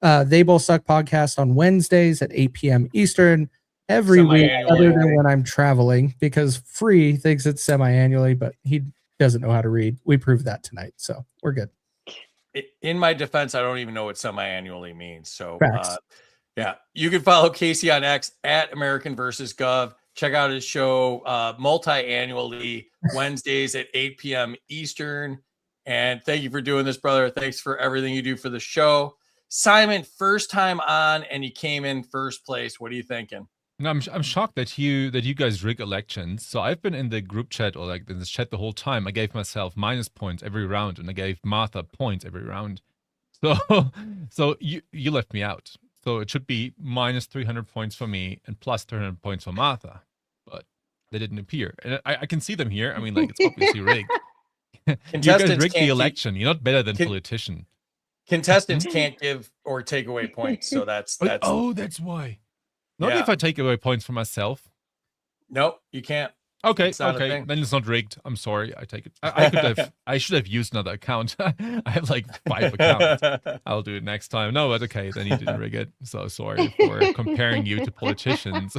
They Both Suck podcast on Wednesdays at 8 p.m. Eastern every week, other than when I'm traveling, because Free thinks it's semi-annually, but he doesn't know how to read. We proved that tonight, so we're good. In my defense, I don't even know what semi-annually means. So you can follow Kaecey on X at American versus Gov. Check out his show multi-annually Wednesdays at 8 p.m. Eastern. And thank you for doing this, brother. Thanks for everything you do for the show. Simon, first time on, and you came in first place. What are you thinking? No, I'm shocked that you guys rig elections. So I've been in the group chat or like in this chat the whole time. I gave myself minus points every round, and I gave Martha points every round. So you left me out. So it should be minus 300 points for me and plus 300 points for Martha, but they didn't appear. And I can see them here. I mean, like, it's obviously rigged. You guys rigged the election. You're not better than politician. Contestants can't give or take away points, so that's that's why. Not if I take away points for myself. Nope, you can't. Okay, then it's not rigged. I'm sorry. I take it. I should have used another account. I have like 5 accounts. I'll do it next time. No, but okay, then you didn't rig it. So sorry for comparing you to politicians.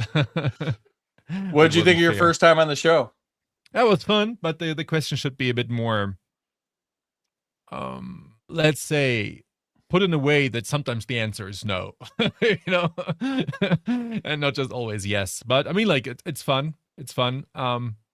What did you think of your first time on the show? That was fun, but the question should be a bit more, let's say, put in a way that sometimes the answer is no, and not just always yes. But I mean, like, it's fun. It's fun.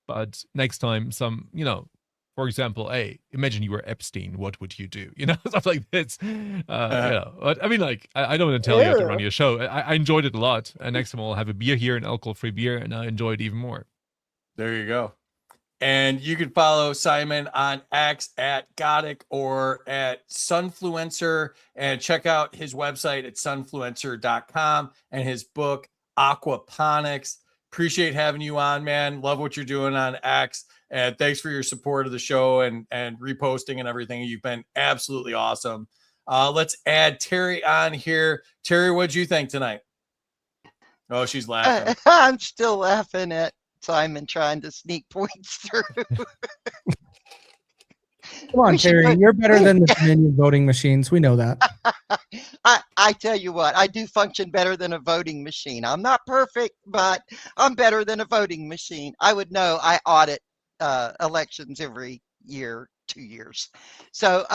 But next time, for example, hey, imagine you were Epstein. What would you do? Stuff like this. But I mean, like, I don't want to tell you how to run your show. I enjoyed it a lot. And next time we'll have a beer here, an alcohol-free beer, and I enjoy it even more. There you go. And you can follow Simon on X at Goddek or at Sunfluencer, and check out his website at sunfluencer.com and his book, Aquaponics. Appreciate having you on, man. Love what you're doing on X. And thanks for your support of the show and reposting and everything. You've been absolutely awesome. Let's add Terry on here. Terry, what'd you think tonight? Oh, she's laughing. I'm still laughing at Simon trying to sneak points through. Come on, Terry. You're better than the Dominion voting machines. We know that. I tell you what, I do function better than a voting machine. I'm not perfect, but I'm better than a voting machine. I would know. I audit elections every year, 2 years. So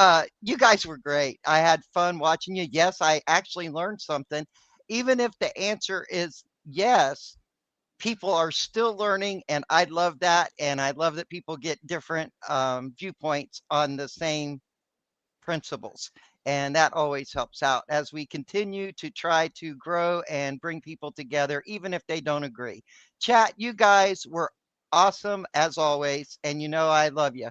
you guys were great. I had fun watching you. Yes, I actually learned something. Even if the answer is yes, people are still learning, and I love that. And I love that people get different viewpoints on the same principles. And that always helps out as we continue to try to grow and bring people together, even if they don't agree. Chat, you guys were awesome as always. And I love you.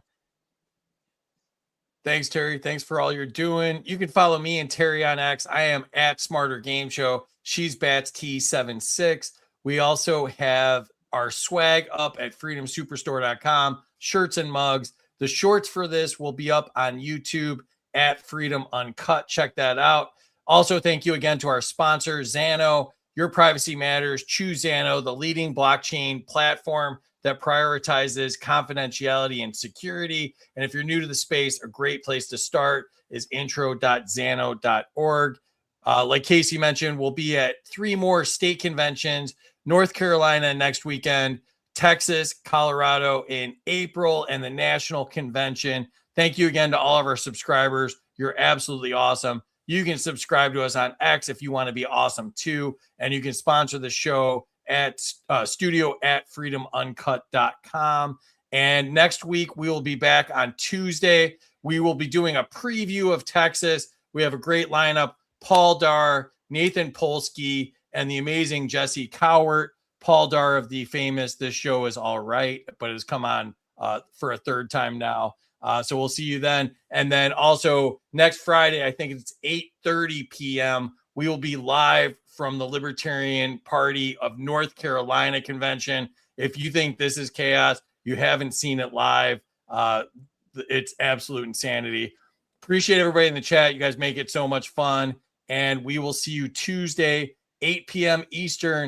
Thanks, Terry. Thanks for all you're doing. You can follow me and Terry on X. I am at Smarter Game Show. She's Bats T76. We also have our swag up at freedomsuperstore.com, shirts and mugs. The shorts for this will be up on YouTube at Freedom Uncut. Check that out. Also, thank you again to our sponsor, Xano. Your privacy matters. Choose Xano, the leading blockchain platform that prioritizes confidentiality and security. And if you're new to the space, a great place to start is intro.xano.org. Like Kaecey mentioned, we'll be at 3 more state conventions, North Carolina next weekend, Texas, Colorado in April, and the national convention. Thank you again to all of our subscribers. You're absolutely awesome. You can subscribe to us on X if you want to be awesome too. And you can sponsor the show at studio@freedomuncut.com. And next week, we will be back on Tuesday. We will be doing a preview of Texas. We have a great lineup. Paul Dar, Nathan Polsky, and the amazing Jesse Cowart. Paul Dar of the famous This Show Is All Right, but has come on for a third time now. So we'll see you then. And then also next Friday, I think it's 8:30 p.m., we will be live from the Libertarian Party of North Carolina convention. If you think this is chaos, you haven't seen it live. It's absolute insanity. Appreciate everybody in the chat. You guys make it so much fun. And we will see you Tuesday, 8 p.m. Eastern.